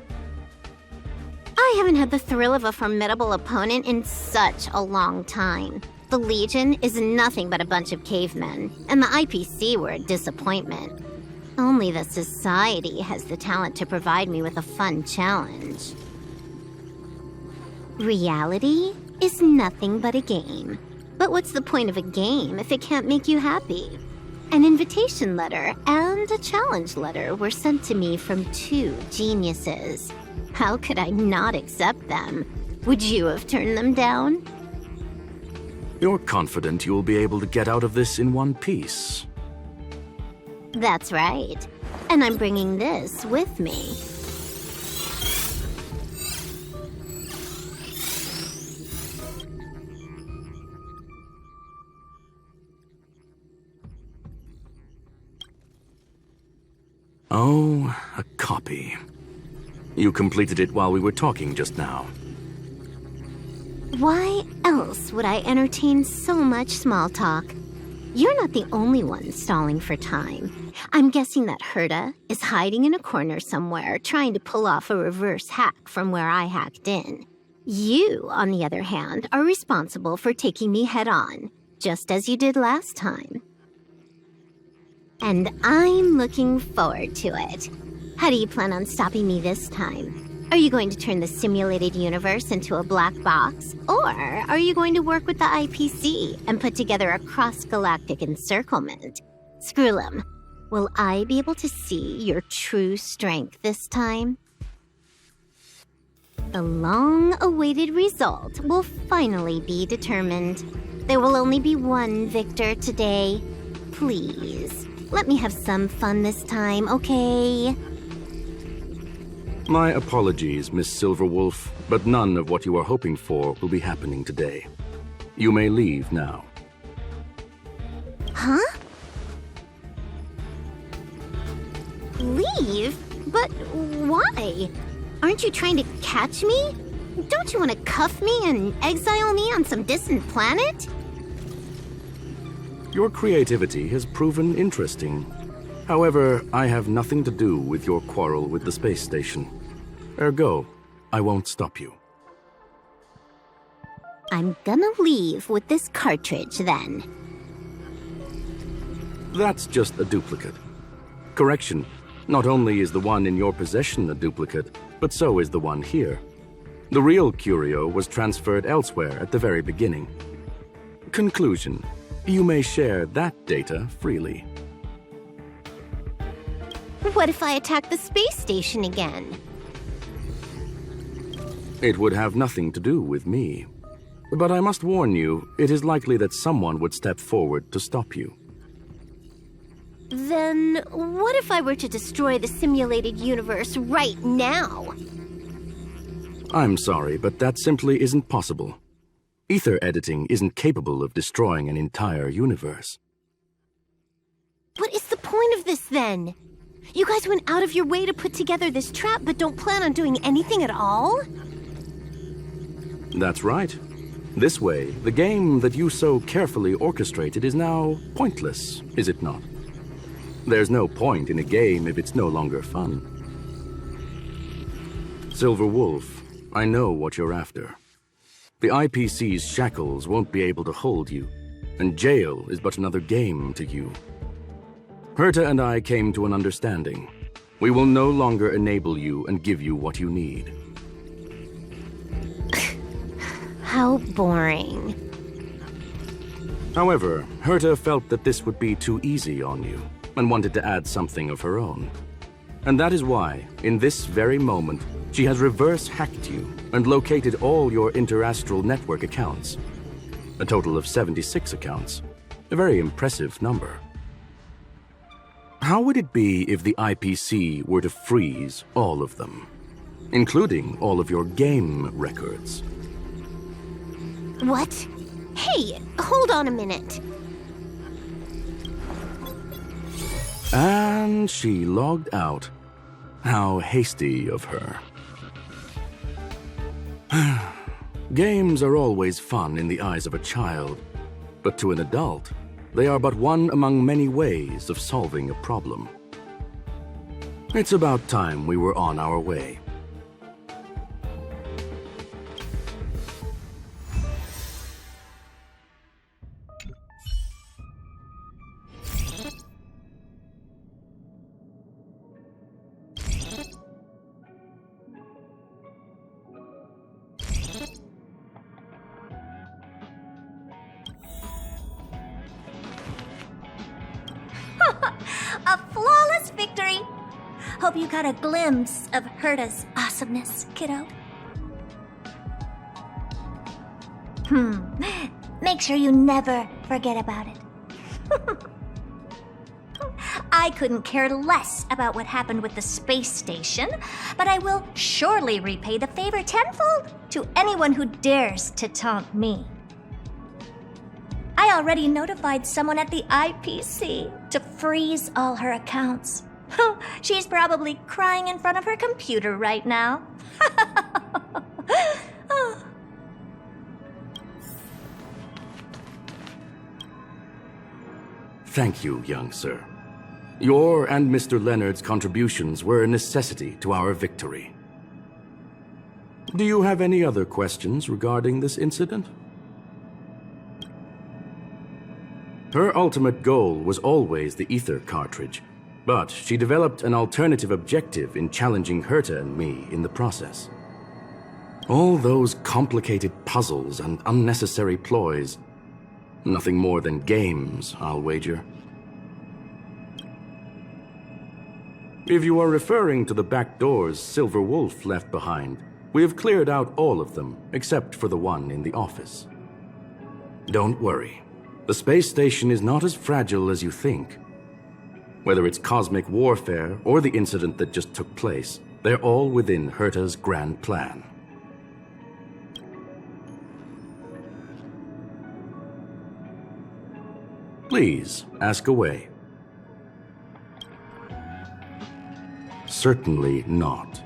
K: I haven't had the thrill of a formidable opponent in such a long time. The Legion is nothing but a bunch of cavemen, and the IPC were a disappointment. Only the Society has the talent to provide me with a fun challenge. Reality is nothing but a game. But what's the point of a game if it can't make you happy? An invitation letter and a challenge letter were sent to me from 2 geniuses. How could I not accept them? Would you have turned them down?
G: You're confident you'll be able to get out of this in one piece.
K: That's right. And I'm bringing this with me.
G: Oh, a copy. You completed it while we were talking just now.
K: Why else would I entertain so much small talk? You're not the only one stalling for time. I'm guessing that Herta is hiding in a corner somewhere, trying to pull off a reverse hack from where I hacked in. You, on the other hand, are responsible for taking me head-on, just as you did last time. And I'm looking forward to it. How do you plan on stopping me this time? Are you going to turn the simulated universe into a black box? Or are you going to work with the IPC and put together a cross-galactic encirclement? Skrullum, will I be able to see your true strength this time? The long-awaited result will finally be determined. There will only be one victor today. Please, let me have some fun this time, okay?
G: My apologies, Miss Silverwolf, but none of what you are hoping for will be happening today. You may leave now.
K: Huh? Leave? But why? Aren't you trying to catch me? Don't you want to cuff me and exile me on some distant planet?
G: Your creativity has proven interesting. However, I have nothing to do with your quarrel with the space station. Ergo, I won't stop you.
K: I'm gonna leave with this cartridge, then.
G: That's just a duplicate. Correction, not only is the one in your possession a duplicate, but so is the one here. The real curio was transferred elsewhere at the very beginning. Conclusion, you may share that data freely.
K: What if I attack the space station again?
G: It would have nothing to do with me. But I must warn you, it is likely that someone would step forward to stop you.
K: Then what if I were to destroy the simulated universe right now?
G: I'm sorry, but that simply isn't possible. Ether editing isn't capable of destroying an entire universe.
K: What is the point of this, then? You guys went out of your way to put together this trap, but don't plan on doing anything at all?
G: That's right. This way, the game that you so carefully orchestrated is now pointless, is it not? There's no point in a game if it's no longer fun. Silver Wolf, I know what you're after. The IPC's shackles won't be able to hold you, and jail is but another game to you. Herta and I came to an understanding. We will no longer enable you and give you what you need.
K: How boring.
G: However, Herta felt that this would be too easy on you, and wanted to add something of her own. And that is why, in this very moment, she has reverse-hacked you and located all your interastral network accounts. A total of 76 accounts. A very impressive number. How would it be if the IPC were to freeze all of them, including all of your game records?
K: What? Hey, hold on a minute.
G: And she logged out. How hasty of her. Games are always fun in the eyes of a child, but to an adult, they are but one among many ways of solving a problem. It's about time we were on our way.
J: hope you got a glimpse of Herta's awesomeness, kiddo. Make sure you never forget about it. I couldn't care less about what happened with the space station, but I will surely repay the favor tenfold to anyone who dares to taunt me. I already notified someone at the IPC to freeze all her accounts. She's probably crying in front of her computer right now.
G: Thank you, young sir. Your and Mr. Leonard's contributions were a necessity to our victory. Do you have any other questions regarding this incident? Her ultimate goal was always the ether cartridge, but she developed an alternative objective in challenging Herta and me in the process. All those complicated puzzles and unnecessary ploys, nothing more than games, I'll wager. If you are referring to the back doors Silver Wolf left behind, we have cleared out all of them, except for the one in the office. Don't worry. The space station is not as fragile as you think. Whether it's cosmic warfare or the incident that just took place, they're all within Herta's grand plan. Please, ask away. Certainly not.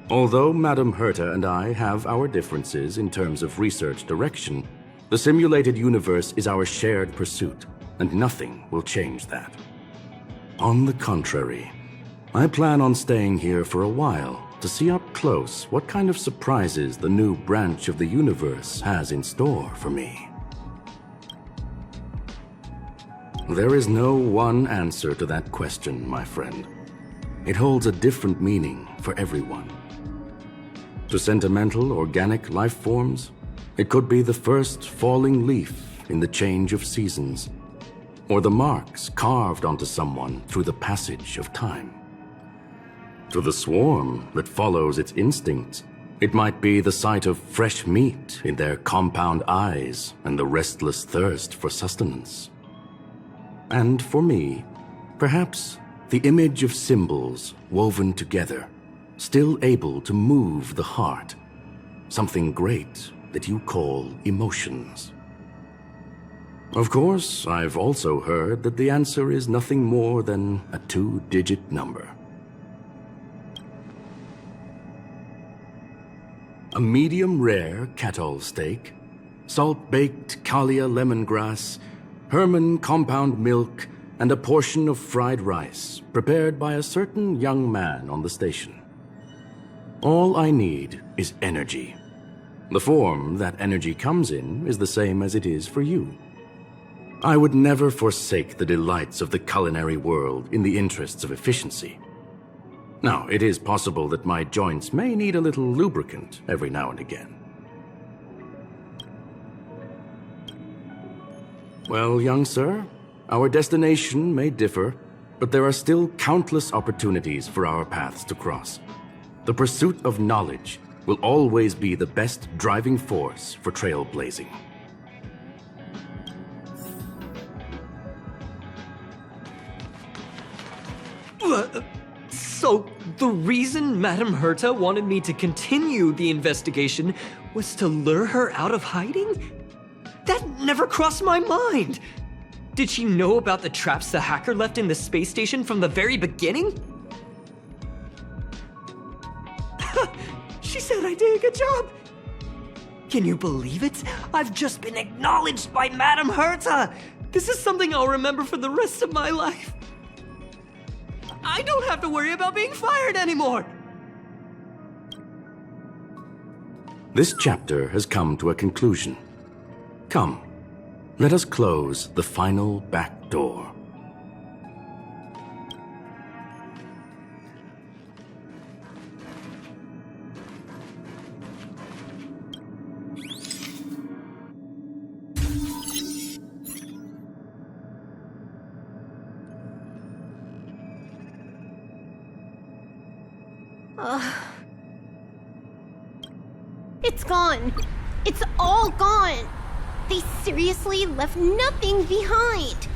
G: Although Madame Herta and I have our differences in terms of research direction, the simulated universe is our shared pursuit, and nothing will change that. On the contrary, I plan on staying here for a while to see up close what kind of surprises the new branch of the universe has in store for me. There is no one answer to that question, my friend. It holds a different meaning for everyone. To sentimental, organic life forms, it could be the first falling leaf in the change of seasons, or the marks carved onto someone through the passage of time. To the swarm that follows its instincts, it might be the sight of fresh meat in their compound eyes and the restless thirst for sustenance. And for me, perhaps the image of symbols woven together, still able to move the heart, something great that you call emotions. Of course, I've also heard that the answer is nothing more than a 2-digit number. A medium rare Catol steak, salt-baked Kalia lemongrass, Herman compound milk, and a portion of fried rice prepared by a certain young man on the station. All I need is energy. The form that energy comes in is the same as it is for you. I would never forsake the delights of the culinary world in the interests of efficiency. Now, it is possible that my joints may need a little lubricant every now and again. Well, young sir, our destination may differ, but there are still countless opportunities for our paths to cross. The pursuit of knowledge will always be the best driving force for trailblazing.
B: So, the reason Madame Herta wanted me to continue the investigation was to lure her out of hiding? That never crossed my mind! Did she know about the traps the hacker left in the space station from the very beginning? She said I did a good job! Can you believe it? I've just been acknowledged by Madame Herta! This is something I'll remember for the rest of my life. I don't have to worry about being fired anymore!
G: This chapter has come to a conclusion. Come, let us close the final back door.
K: It's gone. It's all gone. They seriously left nothing behind.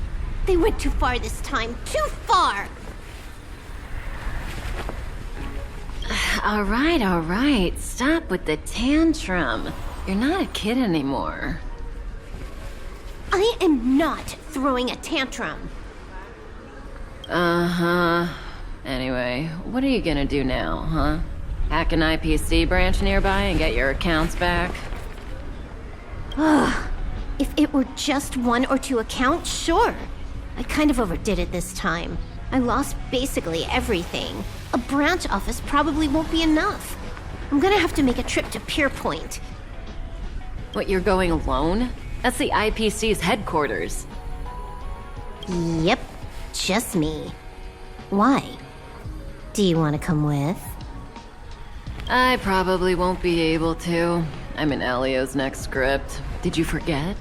K: They went too far this time. Too far.
A: All right. Stop with the tantrum. You're not a kid anymore.
K: I am not throwing a tantrum.
A: Uh-huh. Anyway, what are you gonna do now, huh? Hack an IPC branch nearby and get your accounts back?
K: If it were just 1 or 2 accounts, sure. I kind of overdid it this time. I lost basically everything. A branch office probably won't be enough. I'm gonna have to make a trip to Pierpoint.
A: What, you're going alone? That's the IPC's headquarters.
K: Yep, just me. Why? Do you want to come with?
A: I probably won't be able to. I'm in Elio's next script. Did you forget?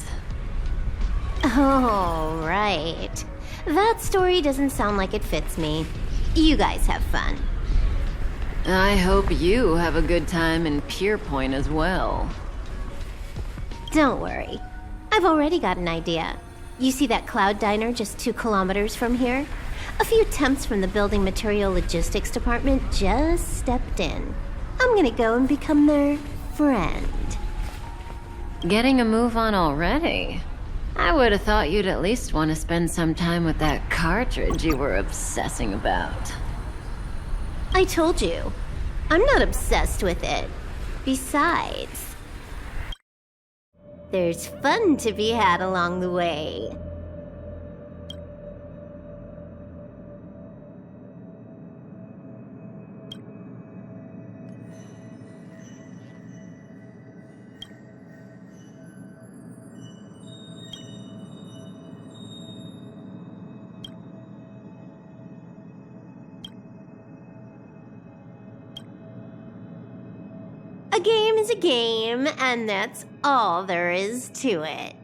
K: Oh, right. That story doesn't sound like it fits me. You guys have fun.
A: I hope you have a good time in Pierpoint as well.
K: Don't worry. I've already got an idea. You see that cloud diner just 2 kilometers from here? A few temps from the building material logistics department just stepped in. I'm gonna go and become their friend.
A: Getting a move on already? I would have thought you'd at least want to spend some time with that cartridge you were obsessing about.
K: I told you. I'm not obsessed with it. Besides, there's fun to be had along the way. A game is a game, and that's all there is to it.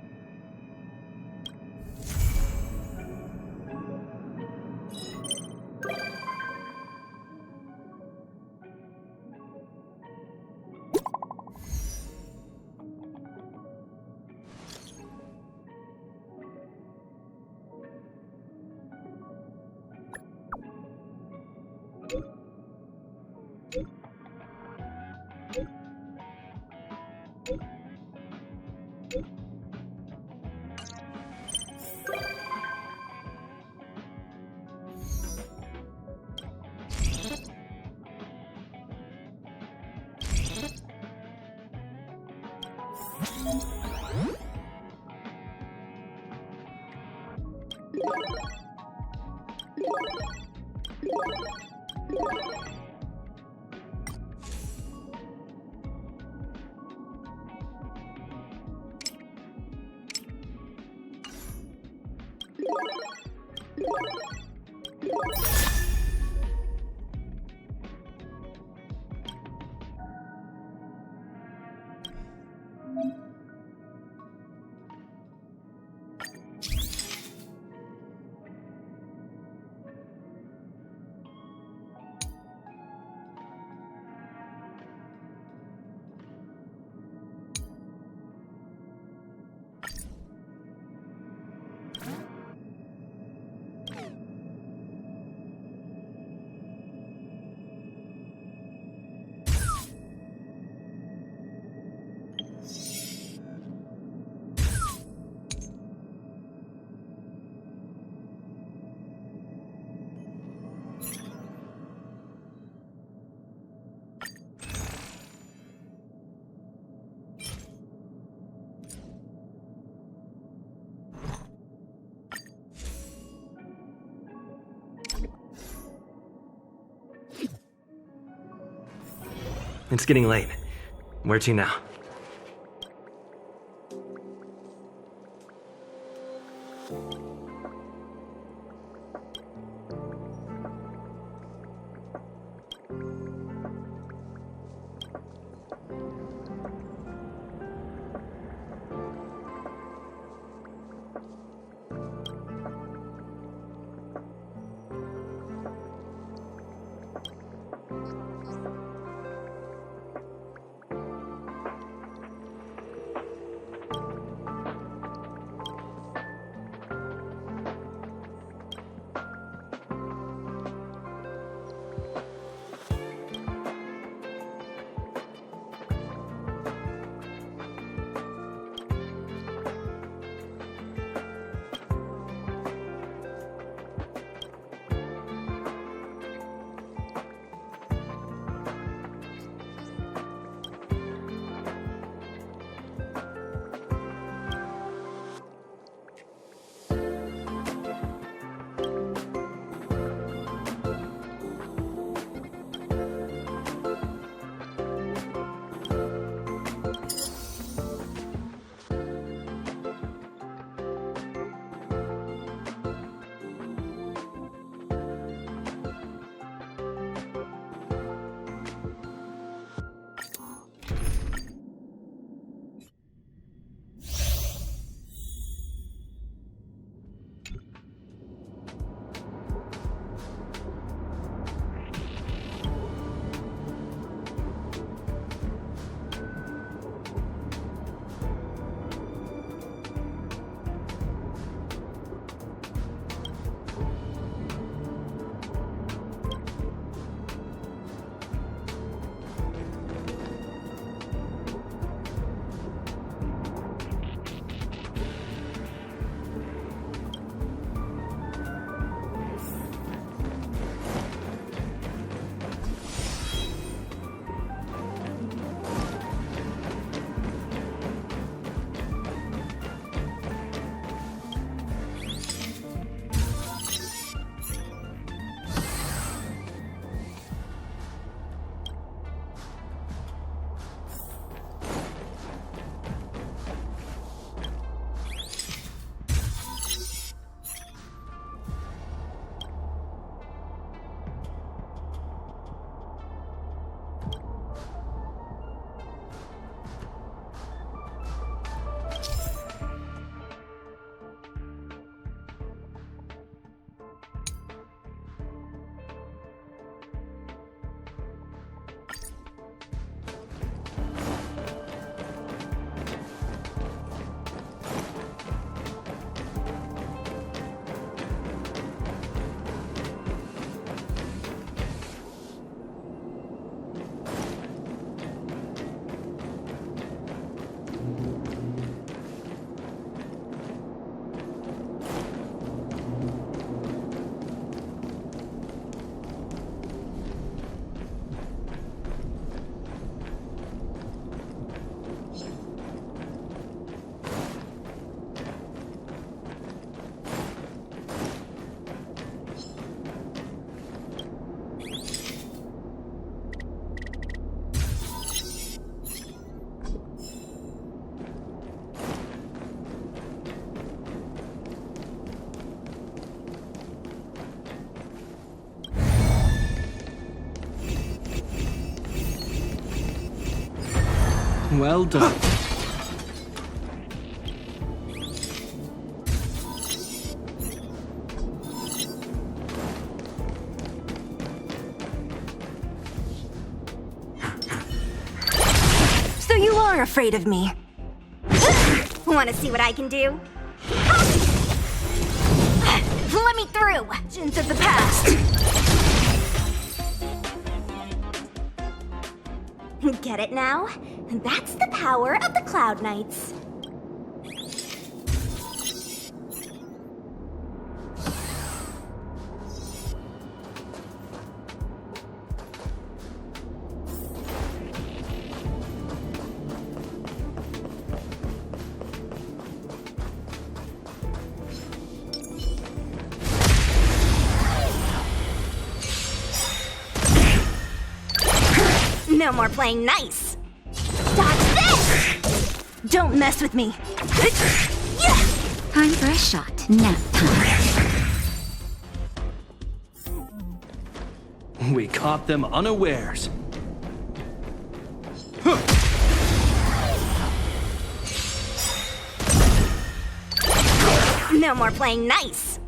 L: It's getting late. Where to now?
M: Well done.
J: So you are afraid of me. Want to see what I can do? Let me through! Sins of the past! Get it now? That's the power of the Cloud Knights. No more playing nice. Dodge this! Don't mess with me.
K: Time for a shot. Nap time.
M: We caught them unawares.
J: No more playing nice.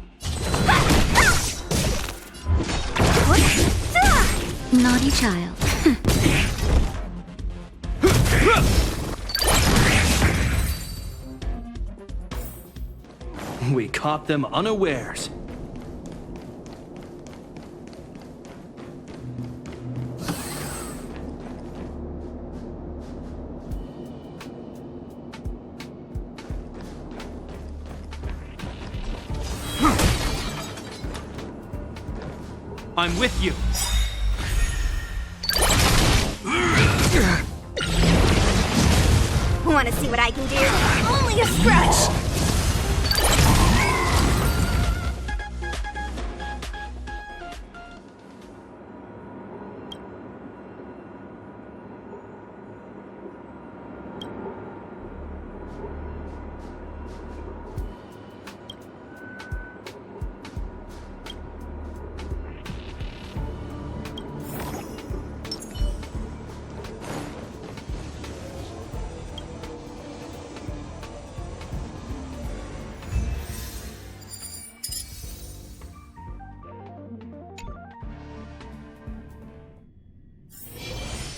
K: Naughty child.
M: We caught them unawares. I'm with you.
J: Want to see what I can do? Only a stretch!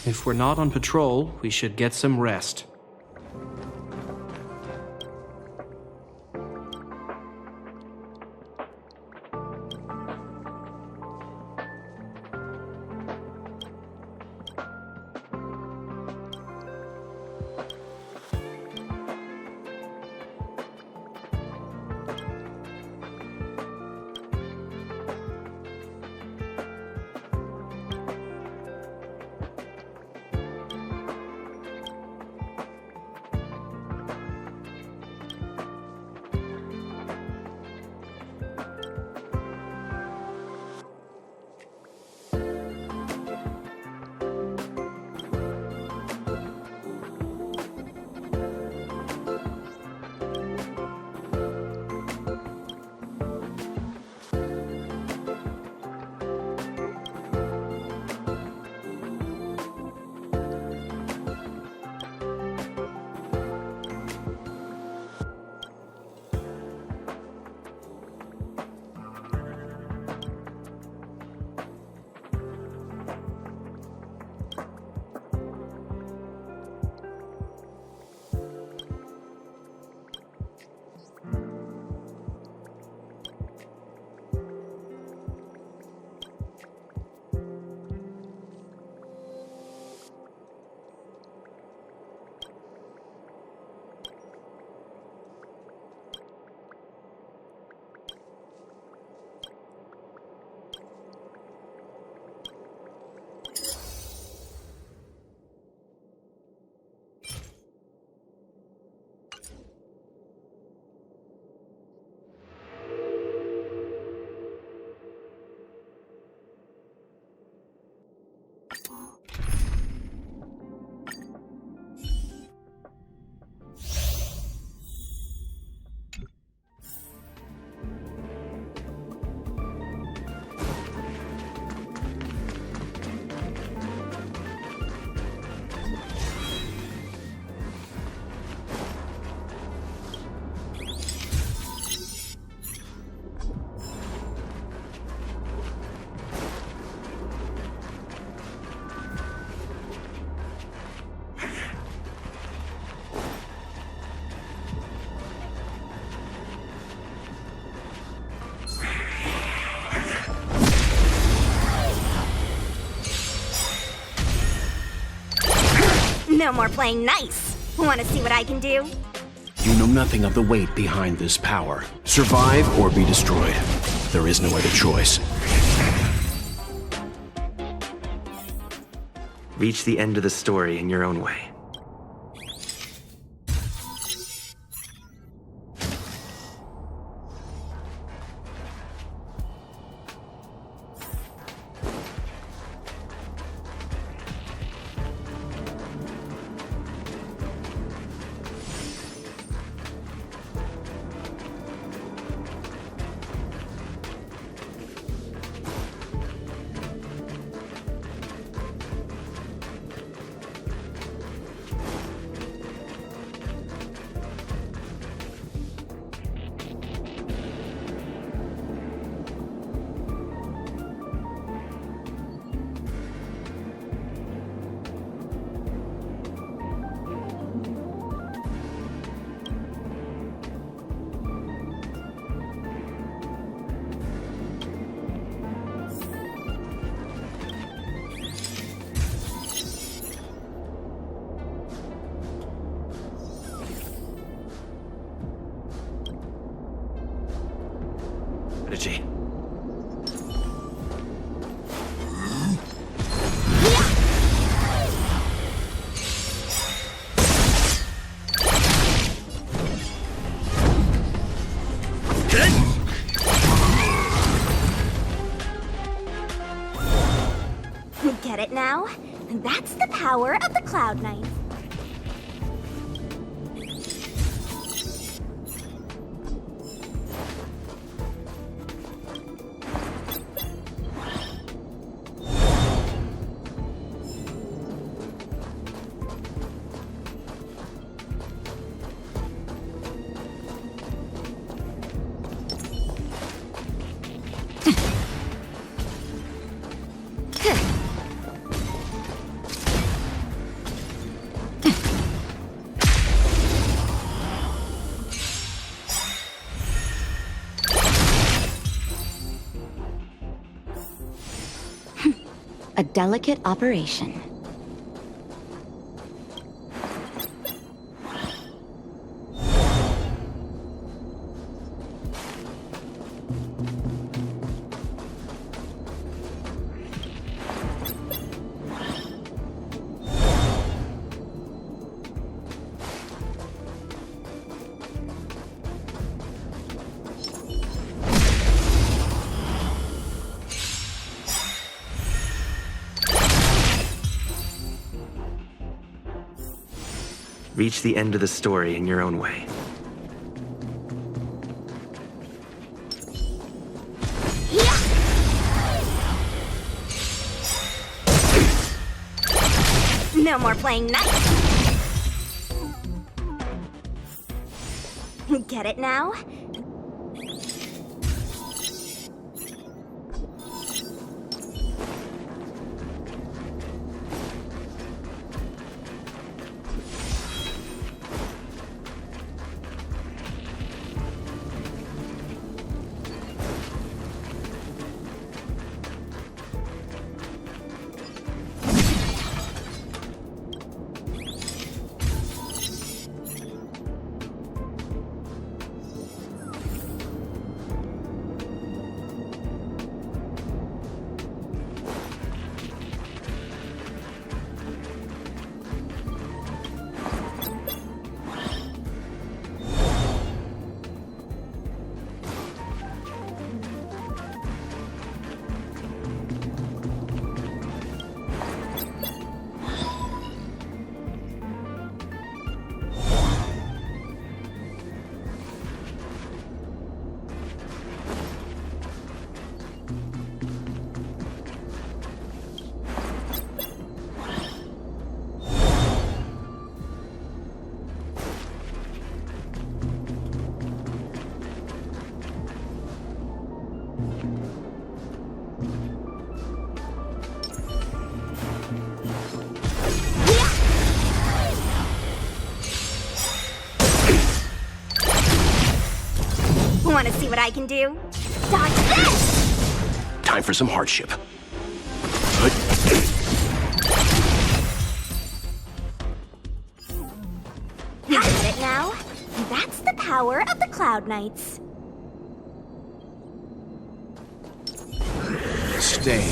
M: If we're not on patrol, we should get some rest.
J: No more playing nice. Want to see what I can do?
N: You know nothing of the weight behind this power. Survive or be destroyed. There is no other choice.
L: Reach the end of the story in your own way. Strategy.
J: Get it now? That's the power of the Cloud Knight.
O: A delicate operation.
L: Reach the end of the story in your own way.
J: No more playing nice. Get it now? Want to see what I can do? Dodge this!
N: Time for some hardship.
J: power of the Cloud Knights.
N: Stay.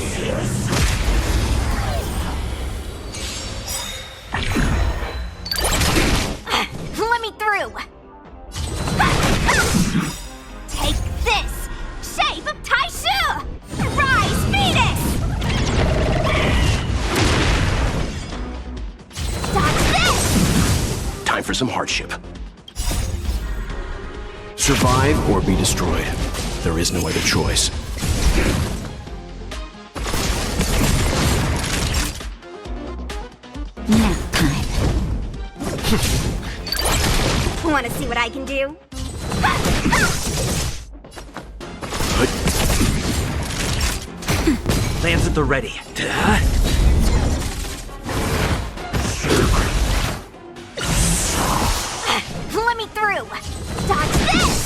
J: Let me through! Take this! Shape of Taishu! Rise, Phoenix! Dodge this!
N: Time for some hardship. Survive or be destroyed. There is no other choice.
K: Nap time.
J: Want to see what I can do?
L: Lands at the ready.
J: Let me through! Dodge this!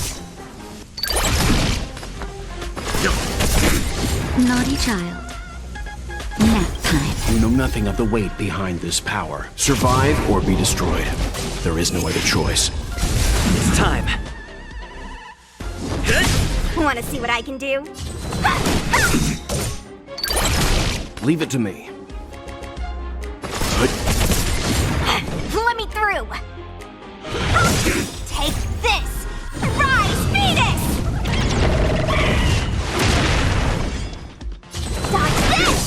K: Naughty child. Nap time.
N: You know nothing of the weight behind this power. Survive or be destroyed. There is no other choice.
L: It's time.
J: Want to see what I can do?
N: Leave it to me.
J: Let me through! Take this! Rise, Phoenix! Dodge this!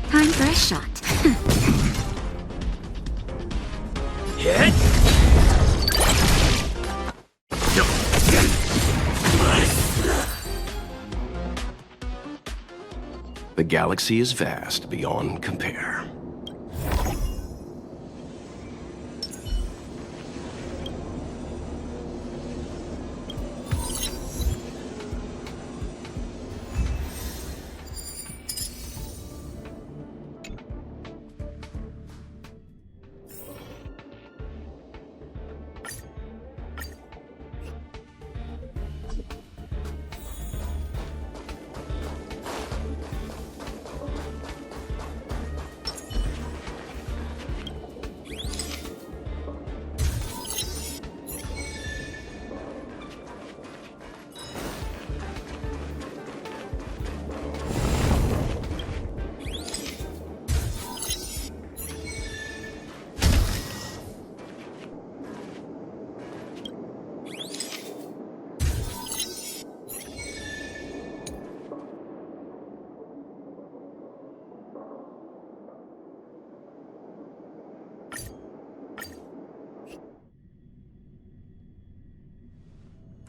K: Time for a shot.
L: Hit.
N: The galaxy is vast beyond compare.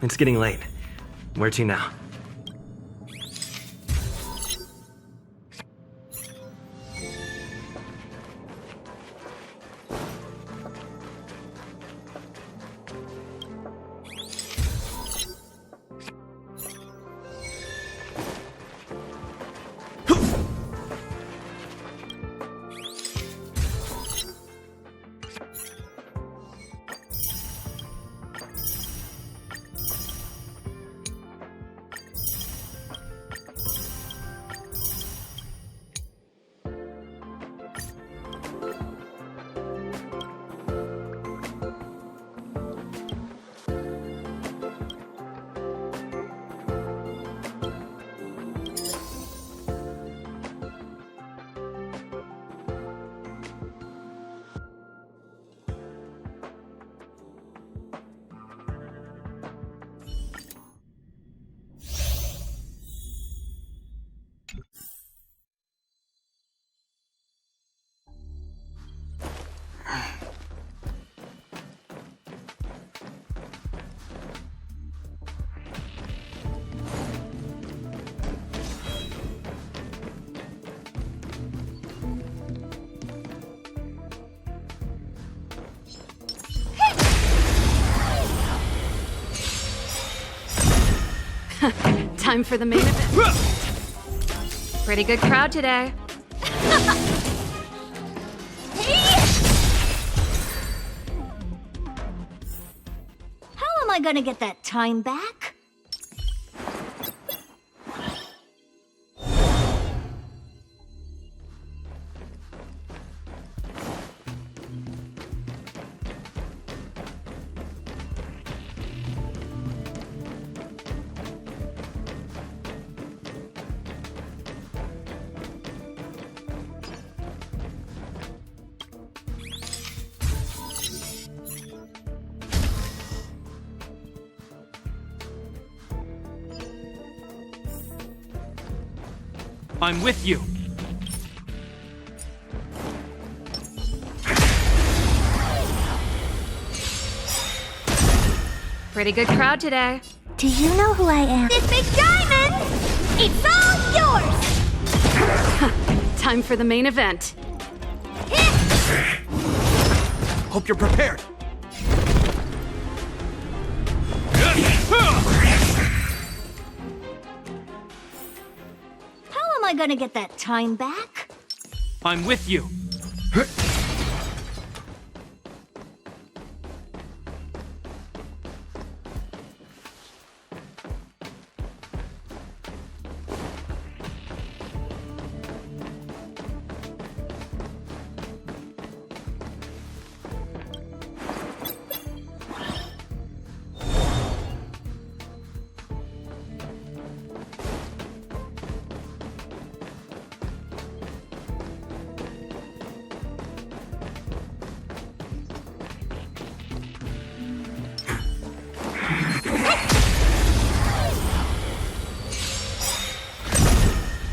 L: It's getting late. Where to now?
H: Time for the main event. Pretty good crowd today.
J: How am I gonna get that time back?
M: I'm with you.
H: Pretty good crowd today.
J: Do you know who I am?
D: This big diamond! It's all yours!
H: Time for the main event.
N: Hope you're prepared.
J: How am I gonna get that time back?
M: I'm with you.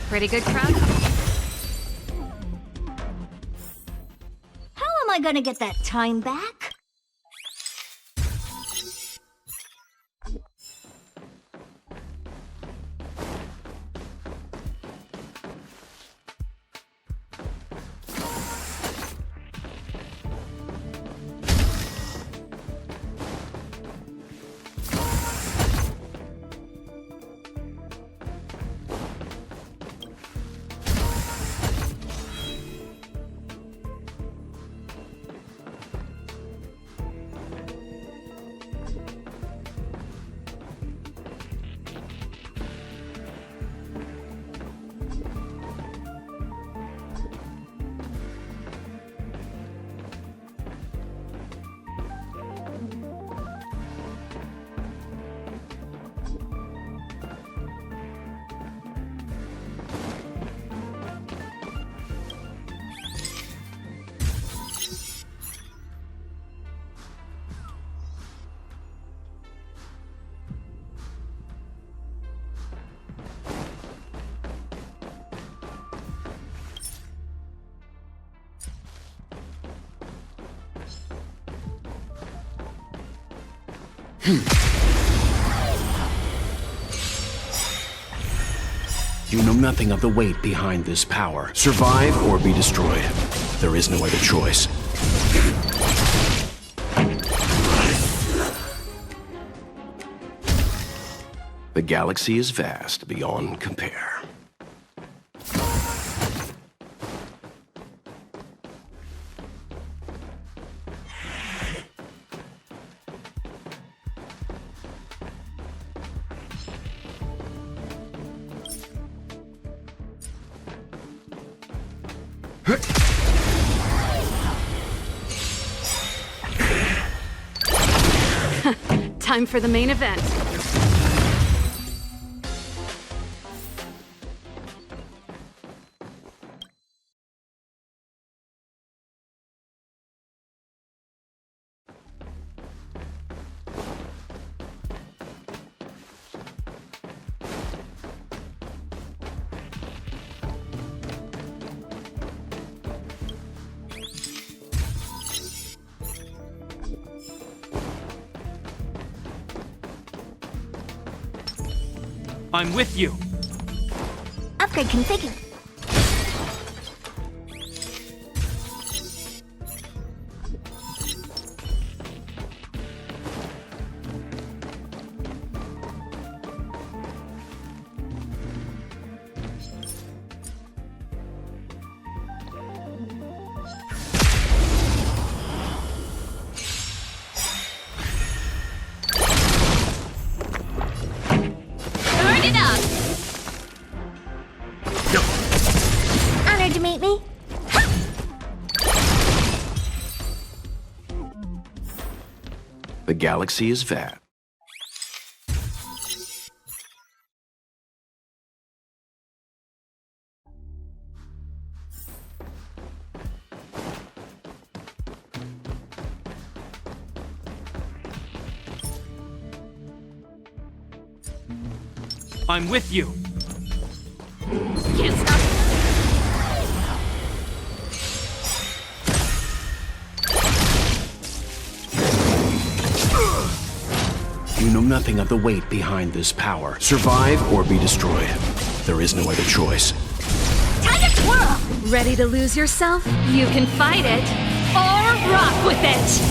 H: Pretty good crowd.
J: How am I gonna get that time back?
N: You know nothing of the weight behind this power. Survive or be destroyed. There is no other choice. The galaxy is vast beyond compare.
H: Time for the main event.
M: I'm with you.
J: Upgrade configured.
H: Burn it up!
J: Honored to meet me.
N: The galaxy is vast.
M: I'm with you.
H: Can't stop.
N: You know nothing of the weight behind this power. Survive or be destroyed. There is no other choice.
J: Time to twirl!
H: Ready to lose yourself? You can fight it or rock with it!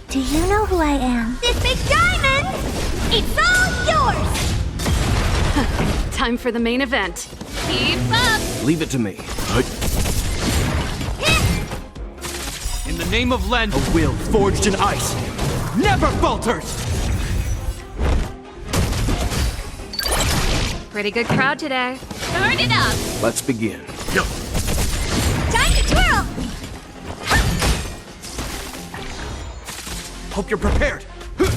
J: Do you know who I am? This big diamond! It's all yours!
H: Time for the main event. Keep up!
N: Leave it to me.
B: In the name of Len, a will forged in ice never falters!
H: Pretty good crowd today. Turn it up!
N: Let's begin.
J: Time to twirl!
B: Hope you're prepared.
H: Keep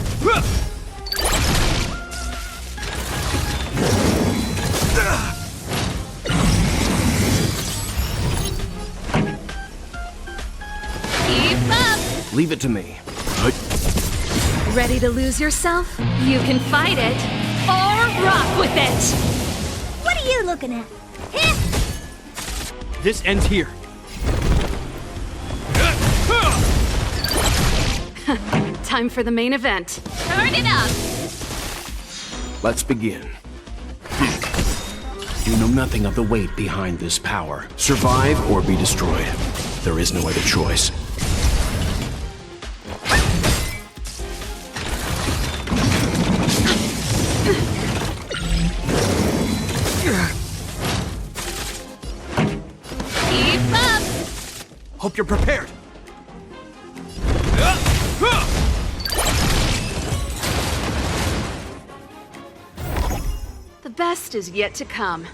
H: up!
N: Leave it to me.
H: Ready to lose yourself? You can fight it or rock with it!
J: What are you looking at?
B: This ends here.
H: Time for the main event. Turn it up!
N: Let's begin. You know nothing of the weight behind this power. Survive or be destroyed. There is no other choice.
H: Keep up!
B: Hope you're prepared.
H: The best is yet to come.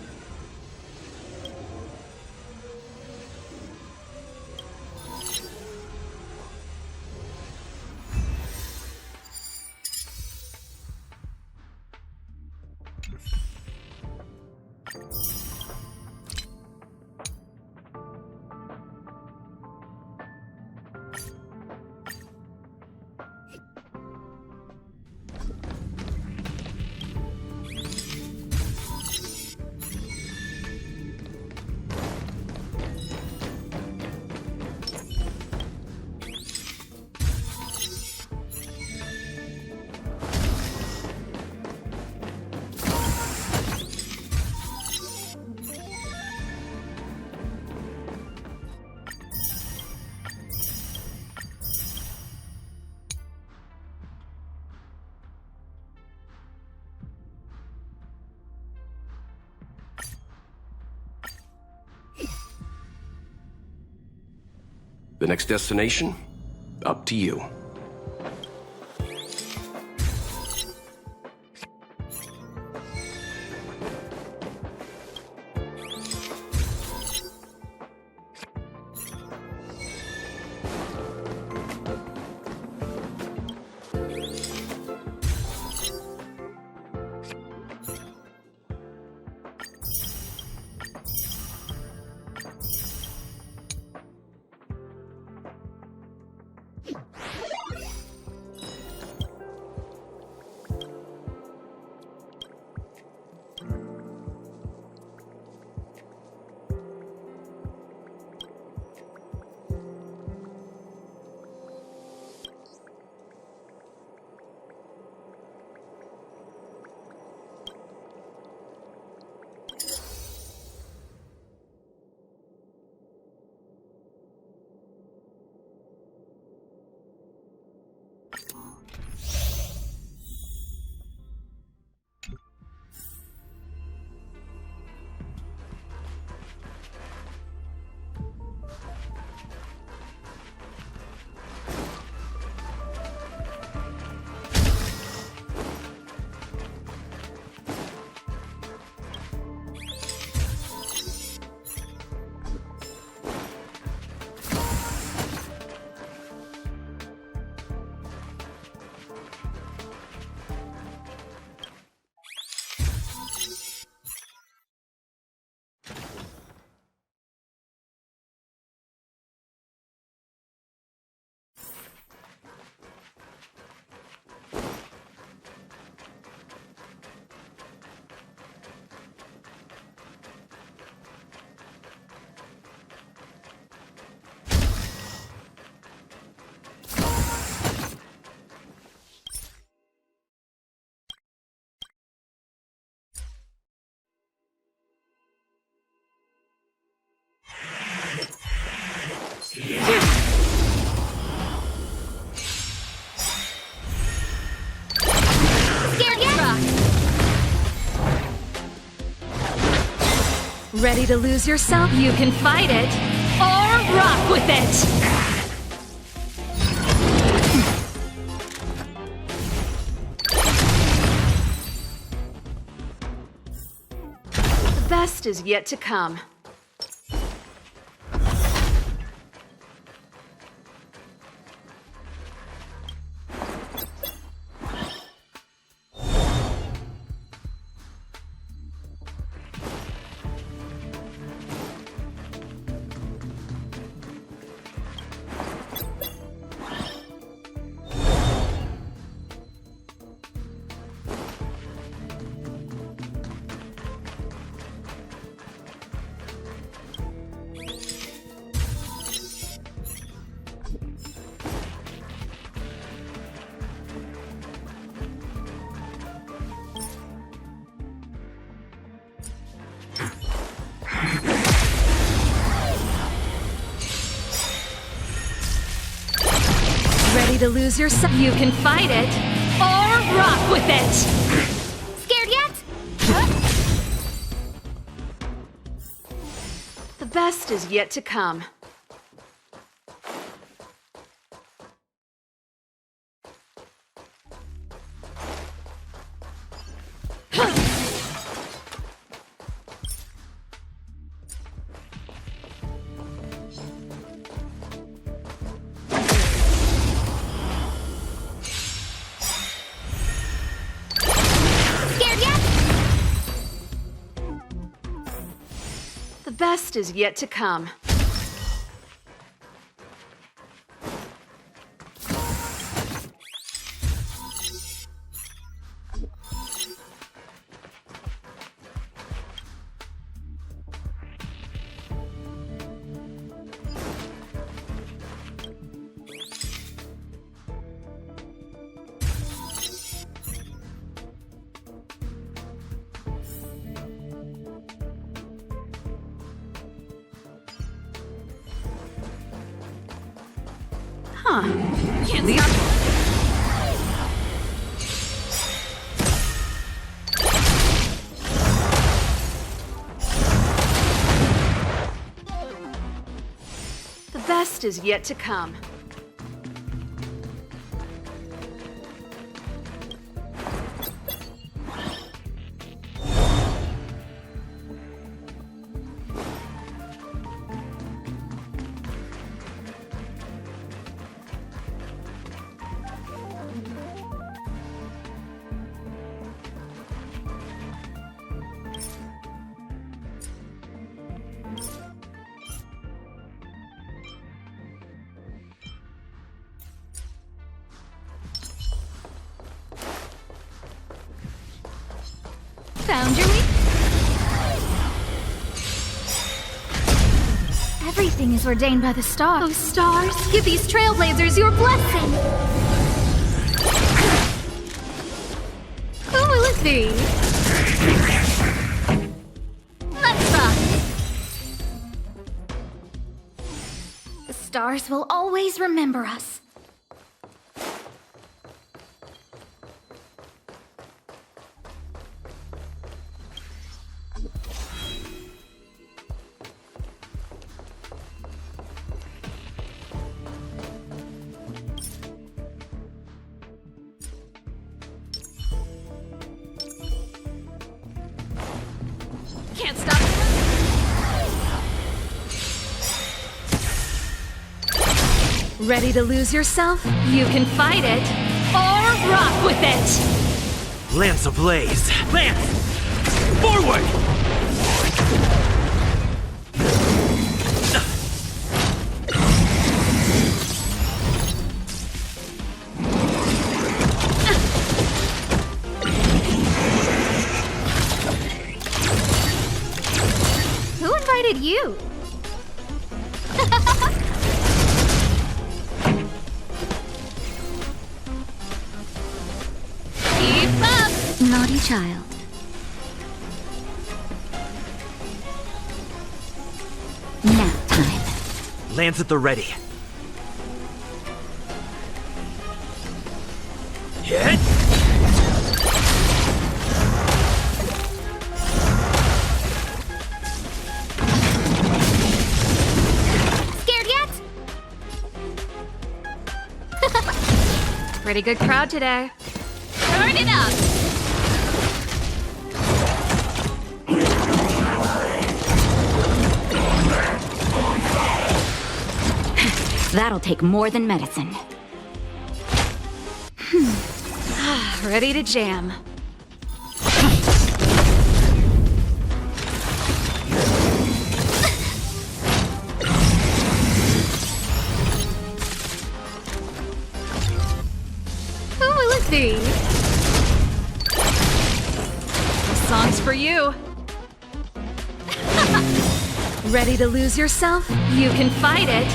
N: The next destination? Up to you.
H: Ready to lose yourself? You can fight it, or rock with it! The best is yet to come. Ready to lose yourself? You can fight it, or rock with it!
D: Scared yet?
H: The best is yet to come. The best is yet to come. Huh. Can't see The best is yet to come.
D: Found your weak. Everything is ordained by the stars. Oh, stars, give these trailblazers your blessing. Who will it be? Let's rock. The stars will always remember us.
H: Can't stop. Ready to lose yourself? You can fight it, or rock with it!
L: Lance ablaze! Lance! Forward!
D: Who invited you?
H: Keep up!
K: Naughty child. Nap time.
L: Lance at the ready. Hit!
H: Pretty good crowd today. Turn it up!
O: That'll take more than medicine.
H: Ready to jam.
D: Who will it be?
H: This song's for you. Ready to lose yourself? You can fight it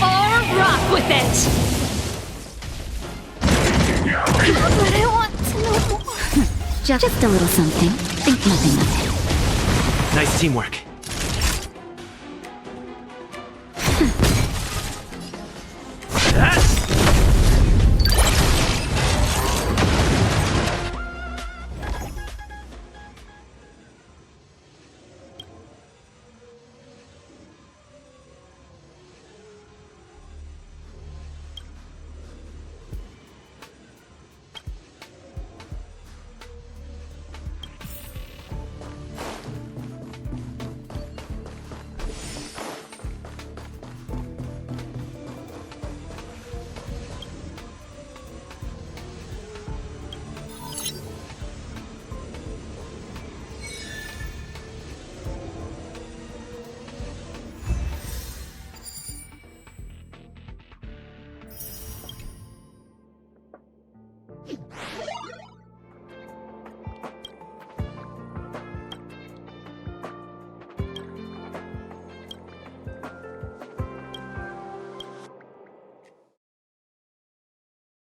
H: or rock with it!
D: But I want to know more.
O: Just a little something. Think nothing of it.
L: Nice teamwork.